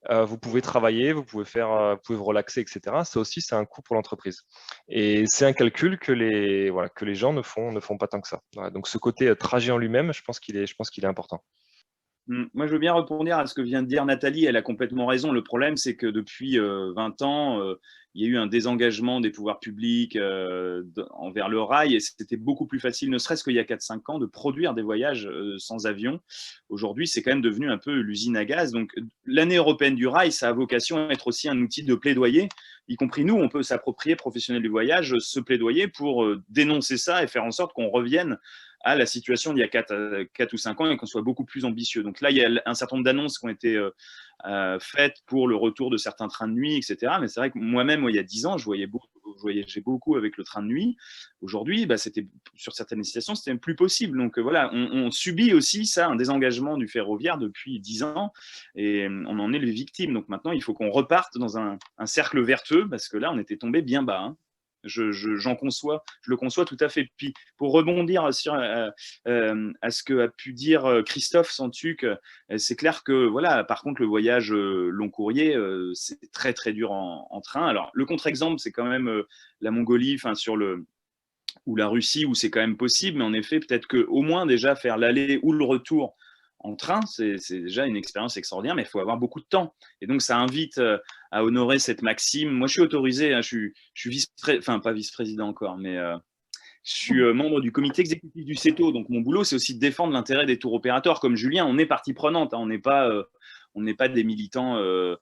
vous pouvez travailler, vous pouvez vous relaxer, etc. Ça aussi, c'est un coût pour l'entreprise. Et c'est un calcul que les gens ne font pas tant que ça. Voilà, donc ce côté trajet en lui-même, je pense qu'il est important. Moi, je veux bien répondre à ce que vient de dire Nathalie. Elle a complètement raison. Le problème, c'est que depuis 20 ans, il y a eu un désengagement des pouvoirs publics envers le rail et c'était beaucoup plus facile, ne serait-ce qu'il y a 4-5 ans, de produire des voyages sans avion. Aujourd'hui, c'est quand même devenu un peu l'usine à gaz. Donc, l'année européenne du rail, ça a vocation à être aussi un outil de plaidoyer, y compris nous, on peut s'approprier, professionnels du voyage, ce plaidoyer pour dénoncer ça et faire en sorte qu'on revienne à la situation d'il y a 4 ou 5 ans et qu'on soit beaucoup plus ambitieux. Donc là, il y a un certain nombre d'annonces qui ont été faites pour le retour de certains trains de nuit, etc. Mais c'est vrai que moi-même, il y a 10 ans, je voyais voyageais beaucoup avec le train de nuit. Aujourd'hui, sur certaines destinations, c'était plus possible. Donc voilà, on subit aussi ça, un désengagement du ferroviaire depuis 10 ans et on en est les victimes. Donc maintenant, il faut qu'on reparte dans un cercle vertueux parce que là, on était tombé bien bas. Hein. Je le conçois tout à fait. Puis pour rebondir sur à ce que a pu dire Christophe Santuc, c'est clair que voilà, par contre le voyage long courrier, c'est très très dur en train. Alors le contre-exemple, c'est quand même la Mongolie, ou la Russie, où c'est quand même possible, mais en effet, peut-être qu'au moins déjà faire l'aller ou le retour en train, c'est déjà une expérience extraordinaire, mais il faut avoir beaucoup de temps. Et donc, ça invite à honorer cette maxime. Moi, je suis autorisé, hein, je suis pas vice-président encore, mais je suis membre du comité exécutif du CETO. Donc, mon boulot, c'est aussi de défendre l'intérêt des tours opérateurs. Comme Julien, on est partie prenante, hein, on n'est pas des militants de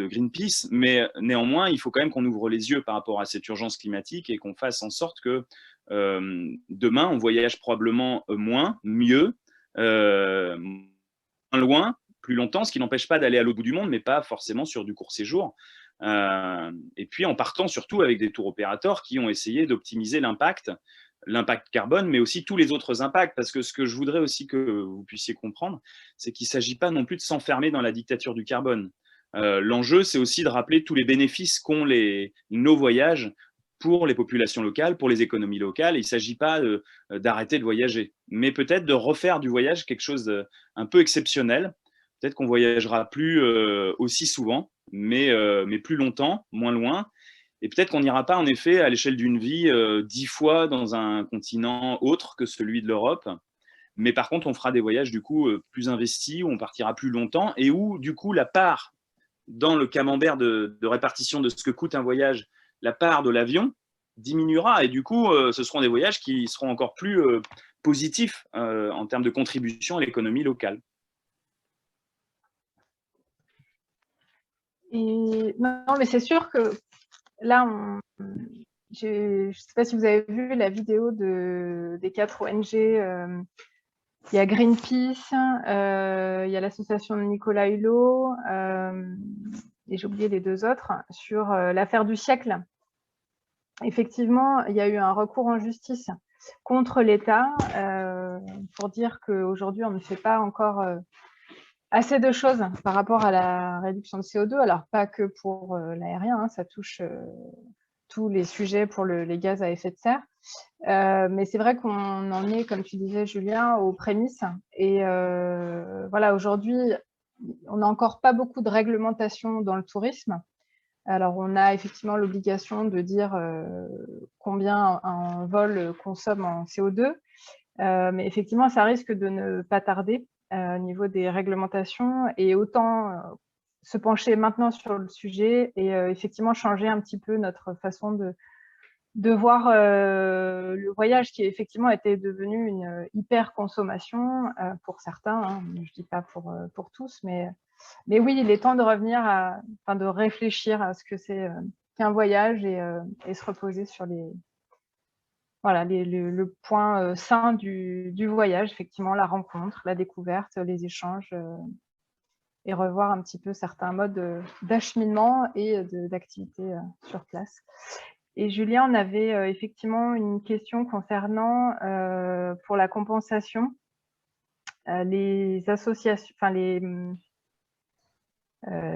Greenpeace, mais néanmoins, il faut quand même qu'on ouvre les yeux par rapport à cette urgence climatique et qu'on fasse en sorte que demain, on voyage probablement moins, mieux, moins loin, plus longtemps, ce qui n'empêche pas d'aller à l'autre bout du monde, mais pas forcément sur du court séjour. Et puis en partant surtout avec des tours opérateurs qui ont essayé d'optimiser l'impact carbone, mais aussi tous les autres impacts. Parce que ce que je voudrais aussi que vous puissiez comprendre, c'est qu'il ne s'agit pas non plus de s'enfermer dans la dictature du carbone. L'enjeu, c'est aussi de rappeler tous les bénéfices qu'ont nos voyages pour les populations locales, pour les économies locales. Il ne s'agit pas d'arrêter de voyager, mais peut-être de refaire du voyage quelque chose d'un peu exceptionnel. Peut-être qu'on ne voyagera plus aussi souvent, mais plus longtemps, moins loin. Et peut-être qu'on n'ira pas, en effet, à l'échelle d'une vie 10 fois dans un continent autre que celui de l'Europe. Mais par contre, on fera des voyages, du coup, plus investis, où on partira plus longtemps et où, du coup, la part dans le camembert de répartition de ce que coûte un voyage, la part de l'avion diminuera et du coup, ce seront des voyages qui seront encore plus positifs en termes de contribution à l'économie locale. Et non, mais c'est sûr que là, je ne sais pas si vous avez vu la vidéo des 4 ONG. Il y a Greenpeace, il y a l'association de Nicolas Hulot, et j'ai oublié les 2 autres, sur l'affaire du siècle. Effectivement, il y a eu un recours en justice contre l'État pour dire qu'aujourd'hui, on ne fait pas encore assez de choses par rapport à la réduction de CO2. Alors, pas que pour l'aérien, hein, ça touche tous les sujets pour les gaz à effet de serre. Mais c'est vrai qu'on en est, comme tu disais, Julien, aux prémices. Et voilà, aujourd'hui, on n'a encore pas beaucoup de réglementation dans le tourisme. Alors, on a effectivement l'obligation de dire combien un vol consomme en CO2, mais effectivement, ça risque de ne pas tarder au niveau des réglementations et autant se pencher maintenant sur le sujet et effectivement changer un petit peu notre façon de voir le voyage qui effectivement était devenu une hyper consommation pour certains, hein, je ne dis pas pour tous, mais oui, il est temps de revenir de réfléchir à ce que c'est qu'un voyage et se reposer sur le point sain du voyage, effectivement, la rencontre, la découverte, les échanges, et revoir un petit peu certains modes d'acheminement et d'activité sur place. Et Julien, on avait effectivement une question concernant pour la compensation, les associations, enfin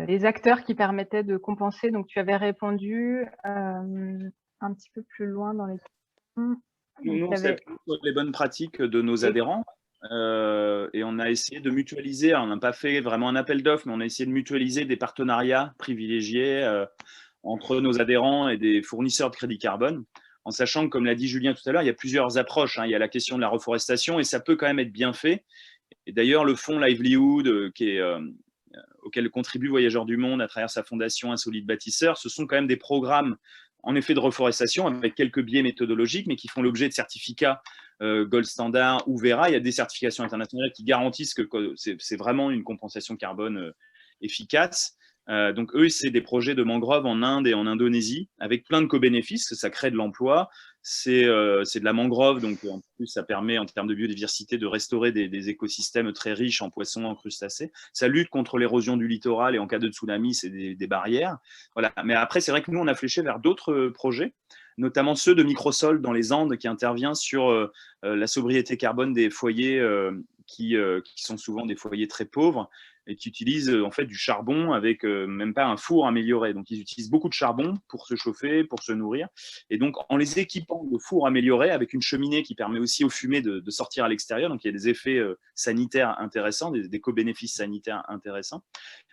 les acteurs qui permettaient de compenser. Donc, tu avais répondu un petit peu plus loin dans les questions. Nous, on s'appuie sur les bonnes pratiques de nos adhérents et on a essayé de mutualiser. On n'a pas fait vraiment un appel d'offres, mais on a essayé de mutualiser des partenariats privilégiés entre nos adhérents et des fournisseurs de crédit carbone, en sachant que, comme l'a dit Julien tout à l'heure, il y a plusieurs approches. Hein. Il y a la question de la reforestation et ça peut quand même être bien fait. Et d'ailleurs, le fonds Livelihood, auquel contribue Voyageurs du Monde à travers sa fondation Insolite Bâtisseur, ce sont quand même des programmes en effet de reforestation avec quelques biais méthodologiques, mais qui font l'objet de certificats Gold Standard ou Verra. Il y a des certifications internationales qui garantissent que c'est vraiment une compensation carbone efficace. Donc eux, c'est des projets de mangroves en Inde et en Indonésie avec plein de co-bénéfices, ça crée de l'emploi, c'est de la mangrove, donc en plus ça permet en termes de biodiversité de restaurer des écosystèmes très riches en poissons, en crustacés, ça lutte contre l'érosion du littoral et en cas de tsunami, c'est des barrières. Voilà. Mais après, c'est vrai que nous, on a fléché vers d'autres projets. notamment ceux de Microsol dans les Andes, qui intervient sur la sobriété carbone des foyers qui sont souvent des foyers très pauvres et qui utilisent en fait du charbon avec même pas un four amélioré. Donc, ils utilisent beaucoup de charbon pour se chauffer, pour se nourrir. Et donc, en les équipant de fours améliorés avec une cheminée qui permet aussi aux fumées de sortir à l'extérieur, donc il y a des effets sanitaires intéressants, des co-bénéfices sanitaires intéressants.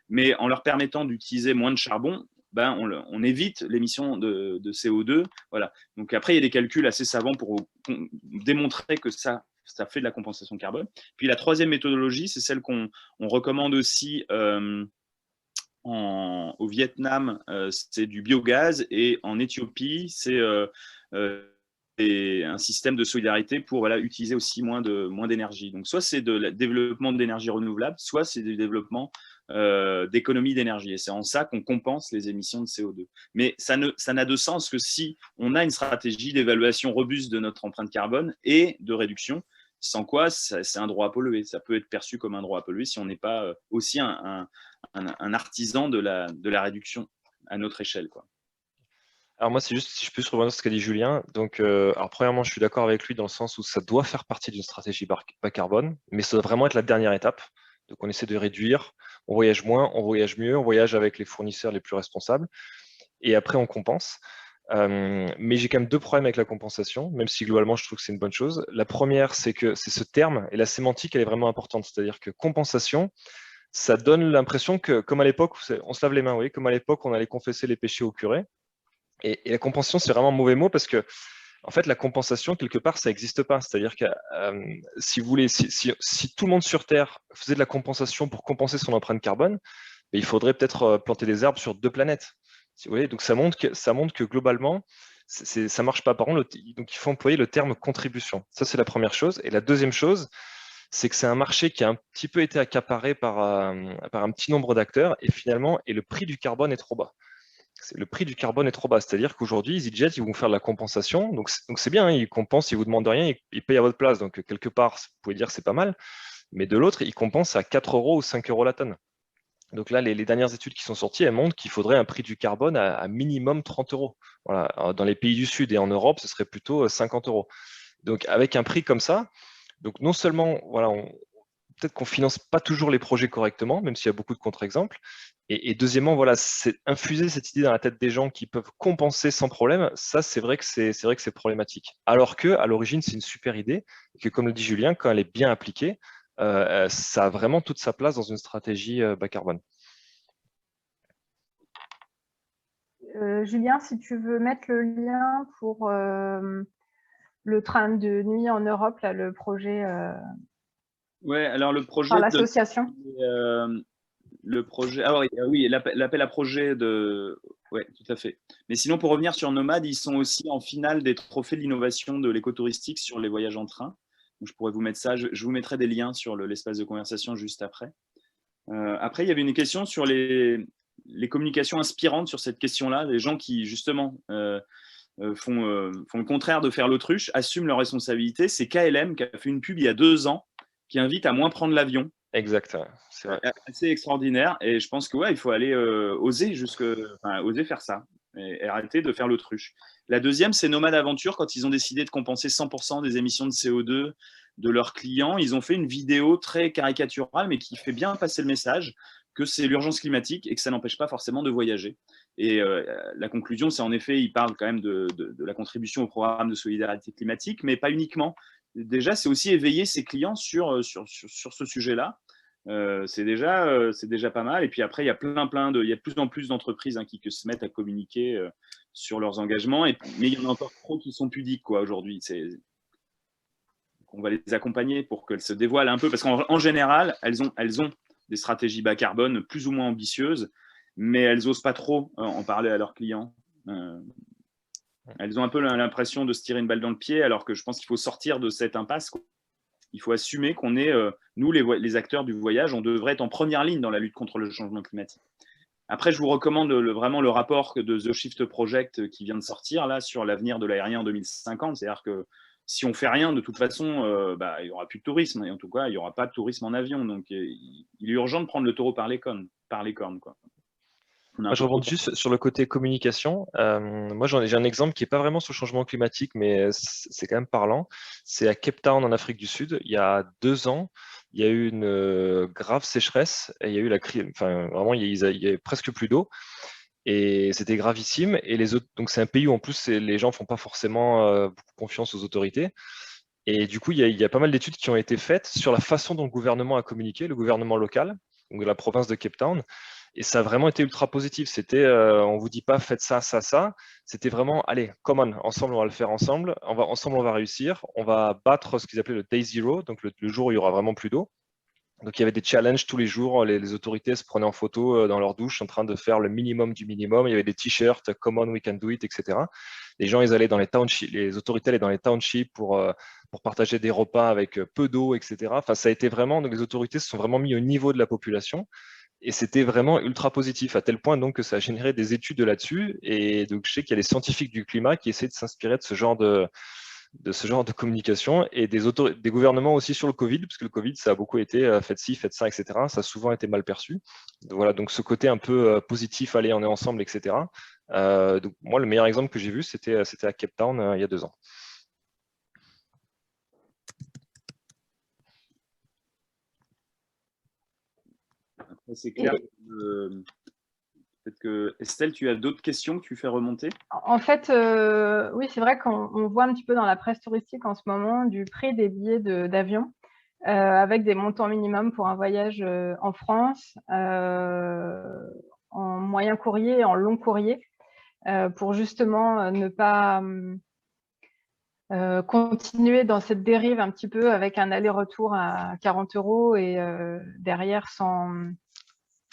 Mais en leur permettant d'utiliser moins de charbon, ben, on évite l'émission de CO2. Voilà. Donc après, il y a des calculs assez savants pour démontrer que ça fait de la compensation carbone. Puis la troisième méthodologie, c'est celle qu'on recommande aussi au Vietnam, c'est du biogaz, et en Éthiopie, c'est un système de solidarité pour utiliser aussi moins d'énergie. Donc soit c'est de développement d'énergie renouvelable, soit c'est du développement d'économie d'énergie. Et c'est en ça qu'on compense les émissions de CO2. Mais ça n'a de sens que si on a une stratégie d'évaluation robuste de notre empreinte carbone et de réduction, sans quoi c'est un droit à polluer. Ça peut être perçu comme un droit à polluer si on n'est pas aussi un artisan de la réduction à notre échelle, quoi. Alors moi, c'est juste, si je peux rebondir sur ce qu'a dit Julien. Donc, alors premièrement, je suis d'accord avec lui dans le sens où ça doit faire partie d'une stratégie bas carbone, mais ça doit vraiment être la dernière étape. Donc, on essaie de réduire, on voyage moins, on voyage mieux, on voyage avec les fournisseurs les plus responsables, et après, on compense. Mais j'ai quand même deux problèmes avec la compensation, même si globalement, je trouve que c'est une bonne chose. La première, c'est que c'est ce terme, et la sémantique, elle est vraiment importante. C'est-à-dire que compensation, ça donne l'impression que, comme à l'époque, on se lave les mains, oui, comme à l'époque, on allait confesser les péchés au curé. Et la compensation, c'est vraiment un mauvais mot parce que, en fait, la compensation, quelque part, ça n'existe pas. C'est-à-dire que si vous voulez, si tout le monde sur Terre faisait de la compensation pour compenser son empreinte carbone, il faudrait peut-être planter des arbres sur 2 planètes. Si vous voulez. Donc, ça montre que globalement, ça ne marche pas. Par contre, donc, il faut employer le terme contribution. Ça, c'est la première chose. Et la deuxième chose, c'est que c'est un marché qui a un petit peu été accaparé par un petit nombre d'acteurs et finalement, le prix du carbone est trop bas. Le prix du carbone est trop bas. C'est-à-dire qu'aujourd'hui, EasyJet, ils vont faire de la compensation. Donc c'est bien, hein, ils compensent, ils ne vous demandent rien, ils payent à votre place. Donc, quelque part, vous pouvez dire que c'est pas mal. Mais de l'autre, ils compensent à 4 € ou 5 € la tonne. Donc là, les dernières études qui sont sorties, elles montrent qu'il faudrait un prix du carbone à minimum 30 €. Voilà. Alors, dans les pays du Sud et en Europe, ce serait plutôt 50 €. Donc, avec un prix comme ça, donc non seulement, voilà, peut-être qu'on ne finance pas toujours les projets correctement, même s'il y a beaucoup de contre-exemples. Et deuxièmement, voilà, c'est infuser cette idée dans la tête des gens qui peuvent compenser sans problème. Ça, c'est vrai que c'est problématique. Alors que, à l'origine, c'est une super idée et que, comme le dit Julien, quand elle est bien appliquée, ça a vraiment toute sa place dans une stratégie bas carbone. Julien, si tu veux mettre le lien pour le train de nuit en Europe, là, le projet. Ouais, alors le projet. Par l'association. Le projet. Ah oui, l'appel à projet de. Ouais, tout à fait. Mais sinon, pour revenir sur Nomade, ils sont aussi en finale des trophées de l'innovation de l'écotouristique sur les voyages en train. Donc, je pourrais vous mettre ça. Je vous mettrai des liens sur l'espace de conversation juste après. Après, il y avait une question sur les communications inspirantes sur cette question-là. Les gens qui, justement, font le contraire de faire l'autruche, assument leurs responsabilités. C'est KLM qui a fait une pub il y a 2 ans qui invite à moins prendre l'avion. Exact, c'est vrai. Assez extraordinaire. Et je pense que il faut aller oser faire ça et arrêter de faire l'autruche. La deuxième, c'est Nomade Aventure. Quand ils ont décidé de compenser 100% des émissions de CO2 de leurs clients, ils ont fait une vidéo très caricaturale, mais qui fait bien passer le message que c'est l'urgence climatique et que ça n'empêche pas forcément de voyager. Et la conclusion, c'est en effet, ils parlent quand même de la contribution au programme de solidarité climatique, mais pas uniquement. Déjà, c'est aussi éveiller ses clients sur ce sujet-là. C'est déjà pas mal. Et puis après, il y a il y a de plus en plus d'entreprises qui se mettent à communiquer sur leurs engagements. Mais il y en a encore trop qui sont pudiques, quoi, aujourd'hui. On va les accompagner pour qu'elles se dévoilent un peu, parce qu'en général, elles ont des stratégies bas carbone plus ou moins ambitieuses, mais elles n'osent pas trop en parler à leurs clients. Elles ont un peu l'impression de se tirer une balle dans le pied, alors que je pense qu'il faut sortir de cette impasse, quoi. Il faut assumer qu'on est, nous, les acteurs du voyage, on devrait être en première ligne dans la lutte contre le changement climatique. Après, je vous recommande vraiment le rapport de The Shift Project qui vient de sortir là, sur l'avenir de l'aérien en 2050. C'est-à-dire que si on ne fait rien, de toute façon, il n'y aura plus de tourisme. Et en tout cas, il n'y aura pas de tourisme en avion. Donc, il est urgent de prendre le taureau par les cornes, quoi. Moi, je rebondis juste sur le côté communication. Moi, j'ai un exemple qui n'est pas vraiment sur le changement climatique, mais c'est quand même parlant. C'est à Cape Town, en Afrique du Sud. Il y a 2 ans, il y a eu une grave sécheresse et il y a eu enfin, vraiment, il y avait presque plus d'eau. Et c'était gravissime. Et donc, c'est un pays où, en plus, les gens ne font pas forcément beaucoup confiance aux autorités. Et du coup, il y a pas mal d'études qui ont été faites sur la façon dont le gouvernement a communiqué, le gouvernement local, donc de la province de Cape Town. Et ça a vraiment été ultra positif. C'était, on vous dit pas faites ça, ça, ça. C'était vraiment, allez, come on, ensemble, on va le faire ensemble. Ensemble, on va réussir. On va battre ce qu'ils appelaient le day zero, donc le jour où il y aura vraiment plus d'eau. Donc, il y avait des challenges tous les jours. Les autorités se prenaient en photo dans leur douche en train de faire le minimum du minimum. Il y avait des t-shirts, come on, we can do it, etc. Les gens, ils allaient dans les townships, les autorités allaient dans les townships pour partager des repas avec peu d'eau, etc. Enfin, ça a été vraiment, donc les autorités se sont vraiment mis au niveau de la population. Et c'était vraiment ultra positif, à tel point donc que ça a généré des études là-dessus. Et donc, je sais qu'il y a des scientifiques du climat qui essaient de s'inspirer de ce genre de communication et des gouvernements aussi sur le Covid, parce que le Covid, ça a beaucoup été faites ci, faites ça, etc. Ça a souvent été mal perçu. Donc, voilà, donc ce côté un peu positif, allez, on est ensemble, etc. Donc, moi, le meilleur exemple que j'ai vu, c'était à Cape Town il y a 2 ans. Après, c'est clair. Peut-être que Estelle, tu as d'autres questions que tu fais remonter? En fait, oui, c'est vrai qu'on voit un petit peu dans la presse touristique en ce moment du prix des billets d'avion avec des montants minimums pour un voyage en France, en moyen courrier et en long courrier, pour justement ne pas continuer dans cette dérive un petit peu avec un aller-retour à 40 € et derrière sans...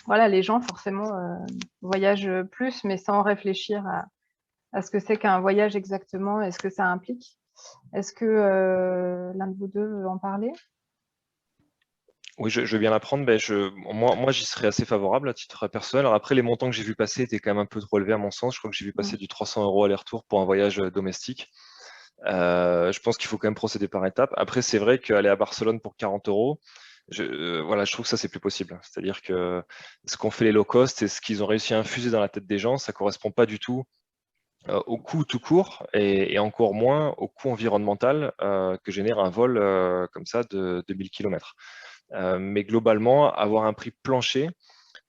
Voilà, les gens forcément voyagent plus, mais sans réfléchir à ce que c'est qu'un voyage exactement et ce que ça implique. Est-ce que l'un de vous deux veut en parler? Oui, je veux bien l'apprendre. Ben, moi, j'y serais assez favorable à titre personnel. Alors après, les montants que j'ai vu passer étaient quand même un peu trop élevés à mon sens. Je crois que j'ai vu passer du 300 € aller-retour pour un voyage domestique. Je pense qu'il faut quand même procéder par étapes. Après, c'est vrai qu'aller à Barcelone pour 40 €, voilà, je trouve que ça, c'est plus possible. C'est-à-dire que ce qu'ont fait les low cost et ce qu'ils ont réussi à infuser dans la tête des gens, ça ne correspond pas du tout au coût tout court et encore moins au coût environnemental que génère un vol comme ça de 1000 km. Mais globalement, avoir un prix plancher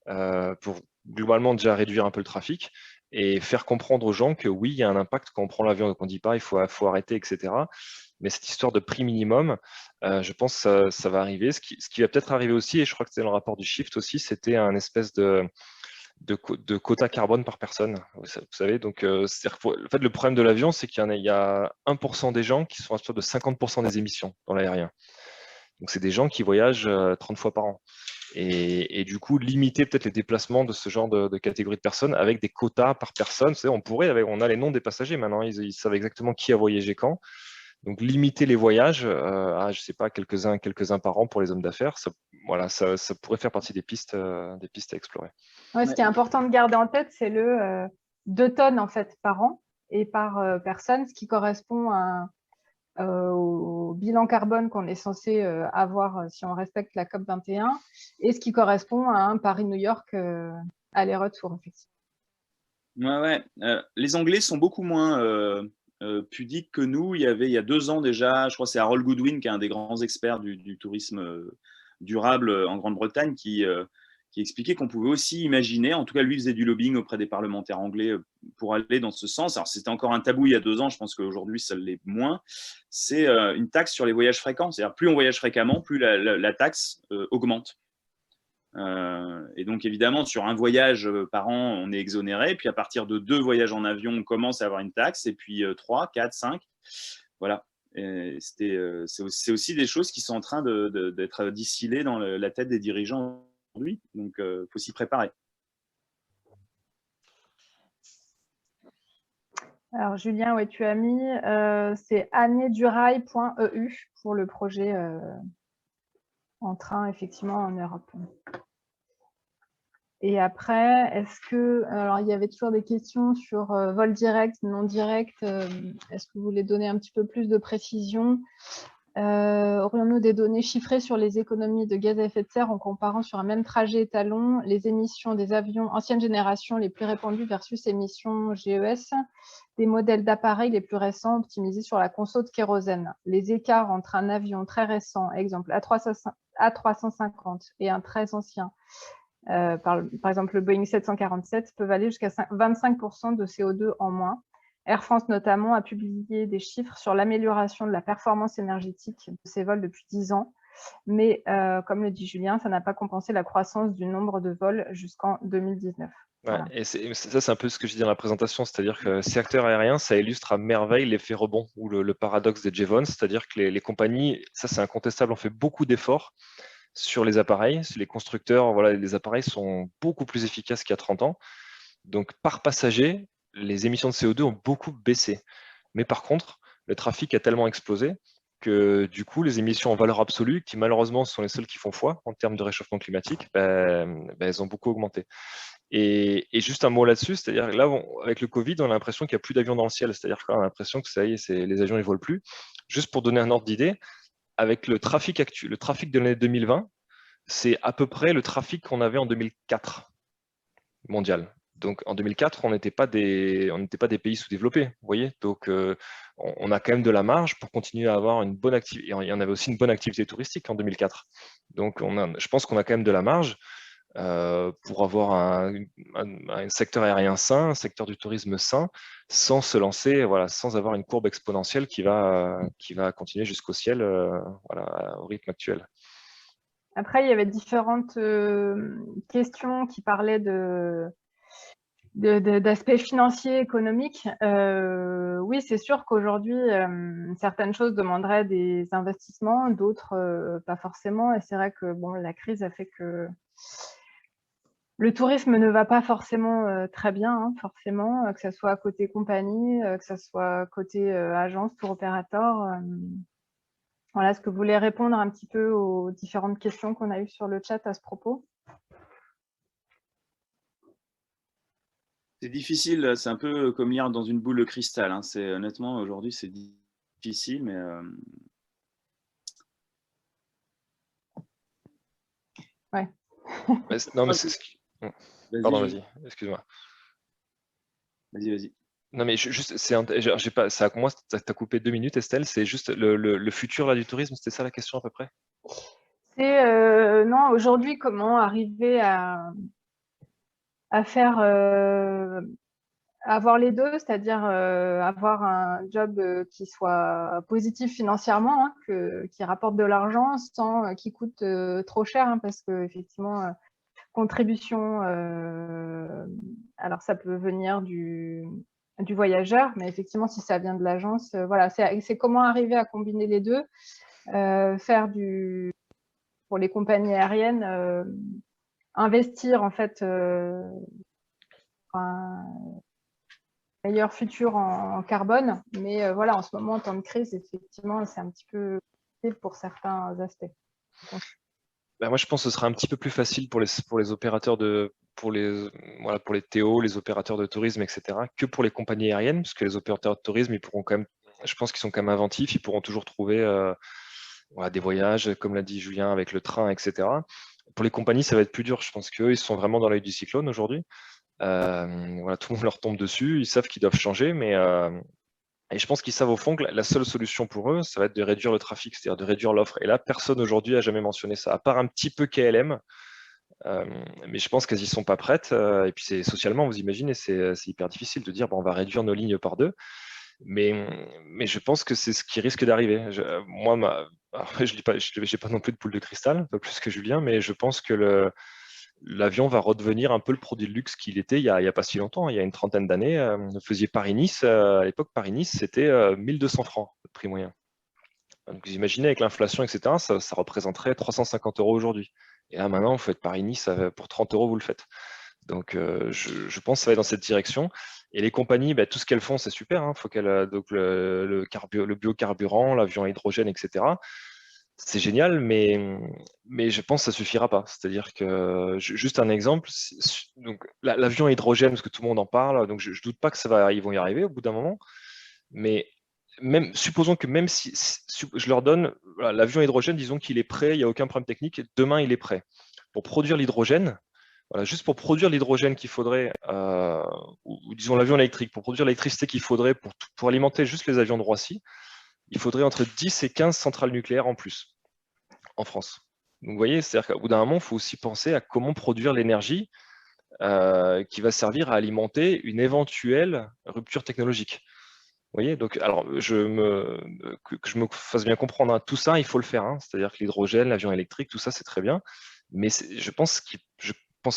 pour globalement déjà réduire un peu le trafic et faire comprendre aux gens que oui, il y a un impact quand on prend l'avion et qu'on ne dit pas il faut arrêter, etc. Mais cette histoire de prix minimum, je pense que ça va arriver. Ce qui va peut-être arriver aussi, et je crois que c'était dans le rapport du Shift aussi, c'était un espèce de quota carbone par personne. Vous savez, donc en fait, le problème de l'avion, c'est qu'il y a 1% des gens qui sont responsables de 50% des émissions dans l'aérien. Donc, c'est des gens qui voyagent 30 fois par an. Et du coup, limiter peut-être les déplacements de ce genre de catégorie de personnes avec des quotas par personne. Vous savez, on a les noms des passagers maintenant, ils savent exactement qui a voyagé quand. Donc, limiter les voyages à, je ne sais pas, quelques-uns par an pour les hommes d'affaires, ça pourrait faire partie des pistes à explorer. Ouais, ce qui est important de garder en tête, c'est le 2 tonnes en fait, par an et par personne, ce qui correspond au bilan carbone qu'on est censé avoir si on respecte la COP21 et ce qui correspond à un Paris-New York aller-retour, effectivement. Ouais. Les Anglais sont beaucoup moins pudiques que nous. Il y a 2 ans déjà, je crois que c'est Harold Goodwin, qui est un des grands experts du tourisme durable en Grande-Bretagne, qui expliquait qu'on pouvait aussi imaginer, en tout cas lui faisait du lobbying auprès des parlementaires anglais pour aller dans ce sens. Alors c'était encore un tabou il y a 2 ans, je pense qu'aujourd'hui ça l'est moins. C'est une taxe sur les voyages fréquents. C'est-à-dire plus on voyage fréquemment, plus la taxe augmente. Et donc évidemment sur un voyage par an on est exonéré, puis à partir de 2 voyages en avion on commence à avoir une taxe, et puis 3, 4, 5, voilà. C'est aussi des choses qui sont en train d'être distillées dans la tête des dirigeants aujourd'hui, donc il faut s'y préparer. Alors Julien, ouais, tu as mis c'est annedurail.eu pour le projet en train effectivement en Europe. Et après, alors il y avait toujours des questions sur vol direct, non direct. Est-ce que vous voulez donner un petit peu plus de précision? Aurions-nous des données chiffrées sur les économies de gaz à effet de serre en comparant sur un même trajet étalon les émissions des avions ancienne génération les plus répandues versus émissions GES des modèles d'appareils les plus récents optimisés sur la conso de kérosène? Les écarts entre un avion très récent, exemple A350, et un très ancien, par exemple le Boeing 747, peuvent aller jusqu'à 25% de CO2 en moins. Air France notamment a publié des chiffres sur l'amélioration de la performance énergétique de ses vols depuis 10 ans. Mais comme le dit Julien, ça n'a pas compensé la croissance du nombre de vols jusqu'en 2019. Ouais, Voilà. et ça, c'est un peu ce que je dis dans la présentation, c'est-à-dire que secteur aérien, ça illustre à merveille l'effet rebond ou le paradoxe des Jevons, c'est-à-dire que les compagnies, ça c'est incontestable, ont fait beaucoup d'efforts sur les appareils. Les constructeurs, voilà, les appareils sont beaucoup plus efficaces qu'il y a 30 ans. Donc, par passager, les émissions de CO2 ont beaucoup baissé. Mais par contre, le trafic a tellement explosé que du coup, les émissions en valeur absolue, qui malheureusement sont les seules qui font foi en termes de réchauffement climatique, elles ont beaucoup augmenté. Et juste un mot là-dessus, c'est-à-dire là, avec le Covid, on a l'impression qu'il n'y a plus d'avions dans le ciel, c'est-à-dire qu'on a l'impression que ça y est, les avions ne volent plus. Juste pour donner un ordre d'idée, avec le trafic actuel, le trafic de l'année 2020, c'est à peu près le trafic qu'on avait en 2004 mondial. Donc en 2004, on n'était pas des pays sous-développés, vous voyez. Donc on a quand même de la marge pour continuer à avoir une bonne activité. Et on avait aussi une bonne activité touristique en 2004. Donc je pense qu'on a quand même de la marge pour avoir un secteur aérien sain, un secteur du tourisme sain, sans se lancer, voilà, sans avoir une courbe exponentielle qui va continuer jusqu'au ciel, voilà, au rythme actuel. Après, il y avait différentes questions qui parlaient d'aspects financiers, économiques. Oui, c'est sûr qu'aujourd'hui, certaines choses demanderaient des investissements, d'autres pas forcément. Et c'est vrai que bon, la crise a fait que le tourisme ne va pas forcément très bien, hein, forcément, que ce soit côté compagnie, que ce soit côté agence, tour opérateur. Voilà, est-ce que vous voulez répondre un petit peu aux différentes questions qu'on a eues sur le chat à ce propos? C'est difficile, c'est un peu comme lire dans une boule de cristal. Hein. Honnêtement, aujourd'hui, c'est difficile, mais ouais. Non, mais c'est ce qui... Pardon, vas-y, excuse-moi. Vas-y. Non, mais juste, j'ai pas, ça, moi, t'as coupé 2 minutes, Estelle. C'est juste le futur là, du tourisme, c'était ça la question à peu près? C'est non, aujourd'hui, comment arriver à faire avoir les deux, c'est-à-dire avoir un job qui soit positif financièrement, hein, qui rapporte de l'argent sans qui coûte trop cher, hein, parce que effectivement, contribution, alors ça peut venir du voyageur, mais effectivement, si ça vient de l'agence, voilà, c'est comment arriver à combiner les deux, faire pour les compagnies aériennes, investir en fait un meilleur futur en carbone, mais voilà, en ce moment, en temps de crise, effectivement, c'est un petit peu compliqué pour certains aspects. Moi, je pense que ce sera un petit peu plus facile pour les opérateurs pour les TO, les opérateurs de tourisme, etc., que pour les compagnies aériennes, parce que les opérateurs de tourisme, ils pourront quand même, je pense qu'ils sont quand même inventifs, ils pourront toujours trouver des voyages, comme l'a dit Julien, avec le train, etc. Pour les compagnies, ça va être plus dur. Je pense qu'eux, ils sont vraiment dans l'œil du cyclone aujourd'hui. Tout le monde leur tombe dessus, ils savent qu'ils doivent changer, mais et je pense qu'ils savent au fond que la seule solution pour eux, ça va être de réduire le trafic, c'est-à-dire de réduire l'offre. Et là, personne aujourd'hui n'a jamais mentionné ça, à part un petit peu KLM. Mais je pense qu'elles n'y sont pas prêtes. Et puis socialement, vous imaginez, c'est hyper difficile de dire bon, on va réduire nos lignes par 2. Mais je pense que c'est ce qui risque d'arriver. Moi, je n'ai pas non plus de boule de cristal, pas plus que Julien, mais je pense que l'avion va redevenir un peu le produit de luxe qu'il était il y a pas si longtemps, il y a une trentaine d'années. Vous faisiez Paris-Nice, à l'époque, Paris-Nice, c'était 1200 francs, le prix moyen. Donc vous imaginez, avec l'inflation, etc., ça représenterait 350 € aujourd'hui. Et là, maintenant, vous faites Paris-Nice, pour 30 €, vous le faites. Donc je pense que ça va être dans cette direction. Et les compagnies, tout ce qu'elles font, c'est super. Hein. Faut donc le biocarburant, l'avion à hydrogène, etc., c'est génial, mais je pense que ça ne suffira pas. C'est-à-dire que, juste un exemple, donc l'avion à hydrogène, parce que tout le monde en parle, donc je ne doute pas que ils vont y arriver au bout d'un moment, mais supposons que même si je leur donne voilà, l'avion à hydrogène, disons qu'il est prêt, il n'y a aucun problème technique, demain il est prêt. Pour produire l'hydrogène, voilà, juste pour produire l'hydrogène qu'il faudrait, ou disons l'avion électrique, pour produire l'électricité qu'il faudrait pour alimenter juste les avions de Roissy, il faudrait entre 10 et 15 centrales nucléaires en plus en France. Donc vous voyez, c'est-à-dire qu'au bout d'un moment, il faut aussi penser à comment produire l'énergie qui va servir à alimenter une éventuelle rupture technologique. Vous voyez, donc, alors, que je me fasse bien comprendre, hein, tout ça, il faut le faire. Hein, c'est-à-dire que l'hydrogène, l'avion électrique, tout ça, c'est très bien. Mais je pense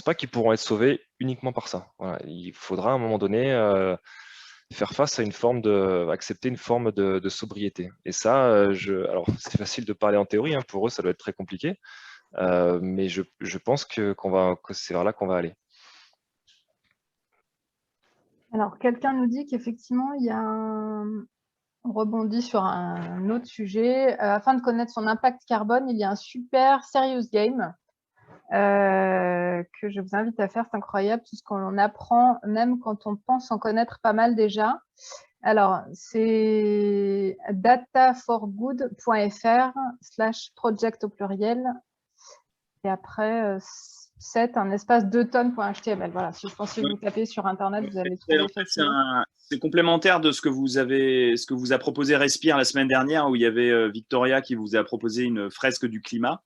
pas qu'ils pourront être sauvés uniquement par ça. Voilà, il faudra à un moment donné faire face à accepter une forme de sobriété. Et ça, alors, c'est facile de parler en théorie. Hein, pour eux, ça doit être très compliqué. Mais je pense que c'est vers là qu'on va aller. Alors, quelqu'un nous dit qu'effectivement, on rebondit sur un autre sujet. Afin de connaître son impact carbone, il y a un super serious game que je vous invite à faire. C'est incroyable tout ce qu'on apprend, même quand on pense en connaître pas mal déjà. Alors, c'est dataforgood.fr/project au pluriel. Et après, c'est un espace 2tonnes.html. Voilà, je pense que si vous tapez sur Internet, vous allez trouver facilement. C'est complémentaire de ce que vous a proposé Respire la semaine dernière, où il y avait Victoria qui vous a proposé une fresque du climat.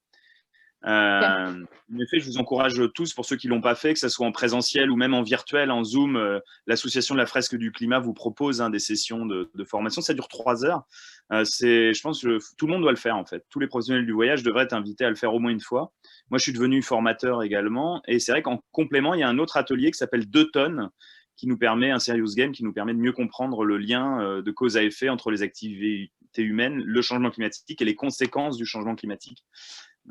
En effet, je vous encourage tous, pour ceux qui ne l'ont pas fait, que ce soit en présentiel ou même en virtuel, en Zoom, l'association de la fresque du climat vous propose des sessions de formation. Ça dure 3 heures. Je pense que tout le monde doit le faire en fait. Tous les professionnels du voyage devraient être invités à le faire au moins une fois. Moi, je suis devenu formateur également. Et c'est vrai qu'en complément, il y a un autre atelier qui s'appelle 2 tonnes, qui nous permet, un serious game, qui nous permet de mieux comprendre le lien de cause à effet entre les activités humaines, le changement climatique et les conséquences du changement climatique.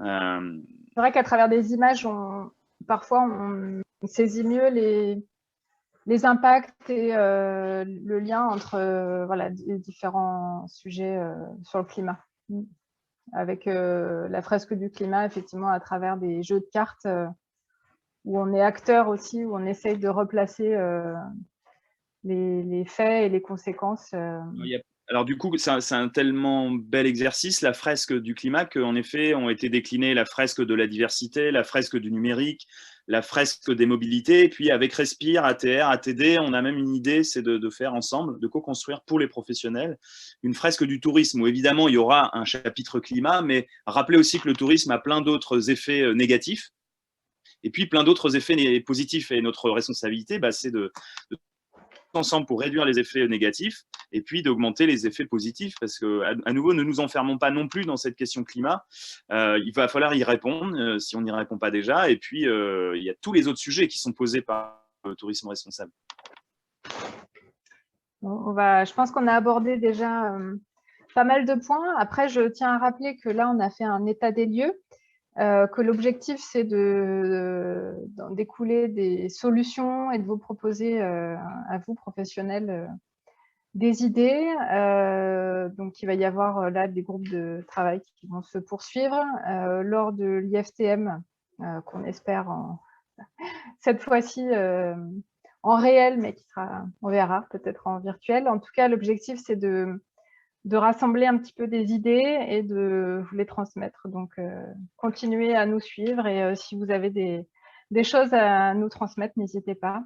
C'est vrai qu'à travers des images, parfois on saisit mieux les impacts et le lien entre les différents sujets sur le climat. Avec la fresque du climat, effectivement, à travers des jeux de cartes où on est acteur aussi, où on essaye de replacer les faits et les conséquences. Alors du coup, c'est un tellement bel exercice, la fresque du climat, qu'en effet, ont été déclinées la fresque de la diversité, la fresque du numérique, la fresque des mobilités. Et puis avec Respire, ATR, ATD, on a même une idée, c'est de faire ensemble, de co-construire pour les professionnels, une fresque du tourisme, où évidemment, il y aura un chapitre climat, mais rappelez aussi que le tourisme a plein d'autres effets négatifs, et puis plein d'autres effets positifs. Et notre responsabilité, c'est de ensemble pour réduire les effets négatifs et puis d'augmenter les effets positifs, parce que à nouveau, ne nous enfermons pas non plus dans cette question climat. Il va falloir y répondre si on n'y répond pas déjà. Et puis il y a tous les autres sujets qui sont posés par le tourisme responsable. Je pense qu'on a abordé déjà pas mal de points. Après, je tiens à rappeler que là, on a fait un état des lieux. Que l'objectif, c'est d'en découler des solutions et de vous proposer à vous, professionnels, des idées. Donc, il va y avoir là des groupes de travail qui vont se poursuivre lors de l'IFTM, qu'on espère cette fois-ci en réel, mais qui sera, on verra, peut-être en virtuel. En tout cas, l'objectif, c'est de rassembler un petit peu des idées et de vous les transmettre. Donc, continuez à nous suivre et si vous avez des choses à nous transmettre, n'hésitez pas.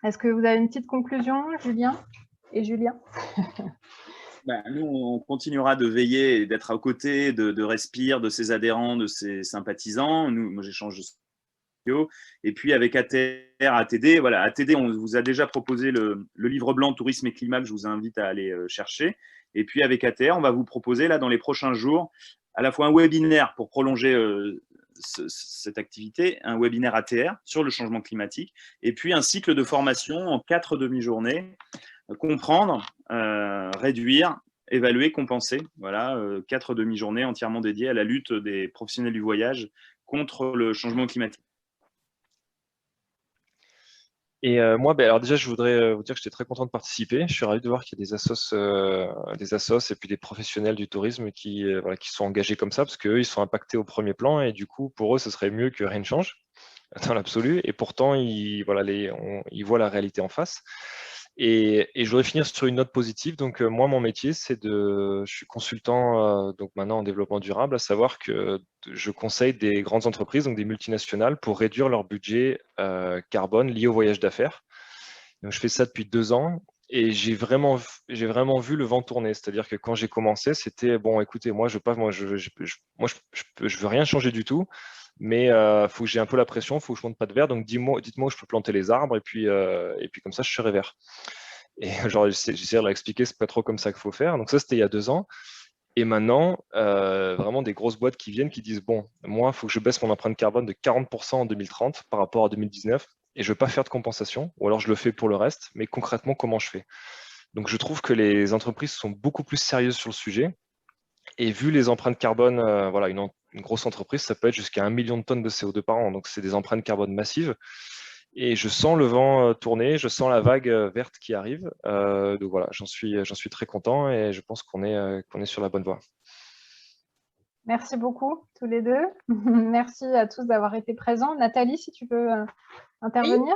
Est-ce que vous avez une petite conclusion, Julien et Julien? Nous, on continuera de veiller et d'être à côté de Respire, de ses adhérents, de ses sympathisants. Moi, j'échange et puis avec ATR, ATD, voilà, ATD, on vous a déjà proposé le livre blanc Tourisme et Climat que je vous invite à aller chercher. Et puis avec ATR, on va vous proposer là dans les prochains jours à la fois un webinaire pour prolonger cette activité, un webinaire ATR sur le changement climatique, et puis un cycle de formation en 4 demi-journées, comprendre, réduire, évaluer, compenser. Voilà, 4 demi-journées entièrement dédiées à la lutte des professionnels du voyage contre le changement climatique. Et moi, alors déjà, je voudrais vous dire que j'étais très content de participer. Je suis ravi de voir qu'il y a des assos et puis des professionnels du tourisme qui sont engagés comme ça, parce qu'eux, ils sont impactés au premier plan et du coup, pour eux, ce serait mieux que rien ne change dans l'absolu. Et pourtant, ils voient la réalité en face. Et je voudrais finir sur une note positive. Donc, moi, mon métier, je suis consultant donc maintenant en développement durable, à savoir que je conseille des grandes entreprises, donc des multinationales, pour réduire leur budget carbone lié au voyage d'affaires. Donc, je fais ça depuis 2 ans et j'ai vraiment vu le vent tourner. C'est-à-dire que quand j'ai commencé, c'était bon, écoutez, moi, je veux rien changer du tout, mais faut que j'ai un peu la pression, faut que je monte pas de verre. Donc, dites-moi où je peux planter les arbres et puis comme ça, je serai vert. Et genre, j'essaie de leur expliquer, c'est pas trop comme ça qu'il faut faire. Donc ça, c'était il y a 2 ans. Et maintenant, vraiment des grosses boîtes qui viennent, qui disent, bon, moi, il faut que je baisse mon empreinte carbone de 40% en 2030 par rapport à 2019, et je ne veux pas faire de compensation, ou alors je le fais pour le reste, mais concrètement, comment je fais? Donc je trouve que les entreprises sont beaucoup plus sérieuses sur le sujet, et vu les empreintes carbone, voilà, une grosse entreprise, ça peut être jusqu'à 1 million de tonnes de CO2 par an, donc c'est des empreintes carbone massives. Et je sens le vent tourner, je sens la vague verte qui arrive. Donc voilà, j'en suis très content et je pense qu'on est sur la bonne voie. Merci beaucoup, tous les deux. Merci à tous d'avoir été présents. Nathalie, si tu peux intervenir.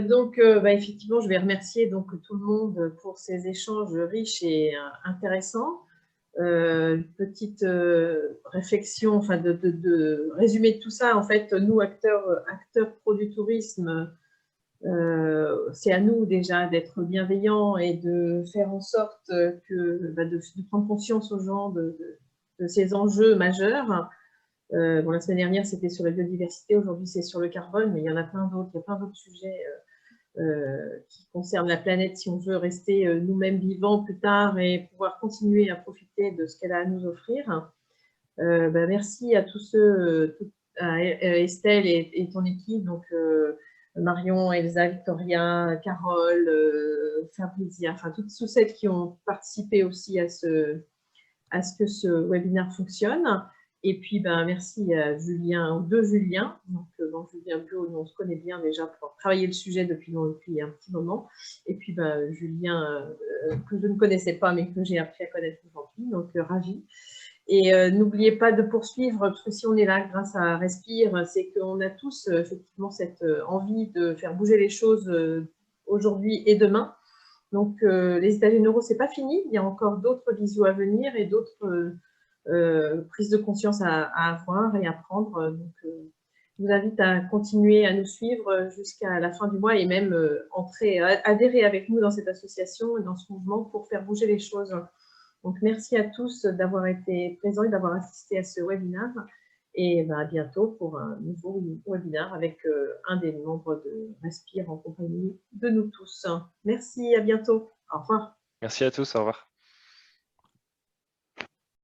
Donc, effectivement, je vais remercier donc, tout le monde pour ces échanges riches et intéressants. Petite réflexion, enfin de résumer tout ça, en fait, nous, acteurs pro du tourisme, c'est à nous déjà d'être bienveillants et de faire en sorte de prendre conscience aux gens de ces enjeux majeurs. La semaine dernière, c'était sur la biodiversité, aujourd'hui, c'est sur le carbone, mais il y en a plein d'autres, il y a plein d'autres sujets qui concernent la planète si on veut rester nous-mêmes vivants plus tard et pouvoir continuer à profiter de ce qu'elle a à nous offrir. Merci à tous ceux, à Estelle et ton équipe, donc Marion, Elsa, Victoria, Carole, Fabrizia, enfin toutes celles qui ont participé aussi à ce que ce webinaire fonctionne. Et puis, merci à Julien, aux 2 Juliens. Donc, Julien Bio, on se connaît bien déjà pour travailler le sujet depuis un petit moment. Et puis, Julien, que je ne connaissais pas, mais que j'ai appris à connaître aujourd'hui. Donc, ravi. Et n'oubliez pas de poursuivre, parce que si on est là grâce à Respire, c'est qu'on a tous effectivement cette envie de faire bouger les choses aujourd'hui et demain. Donc, les états généraux, ce n'est pas fini. Il y a encore d'autres visios à venir et d'autres prises de conscience à avoir et à prendre. Donc, je vous invite à continuer à nous suivre jusqu'à la fin du mois et même adhérer avec nous dans cette association et dans ce mouvement pour faire bouger les choses. Donc, merci à tous d'avoir été présents et d'avoir assisté à ce webinaire. Et à bientôt pour un nouveau webinaire avec un des membres de Respire en compagnie de nous tous. Merci, à bientôt. Au revoir. Merci à tous, au revoir.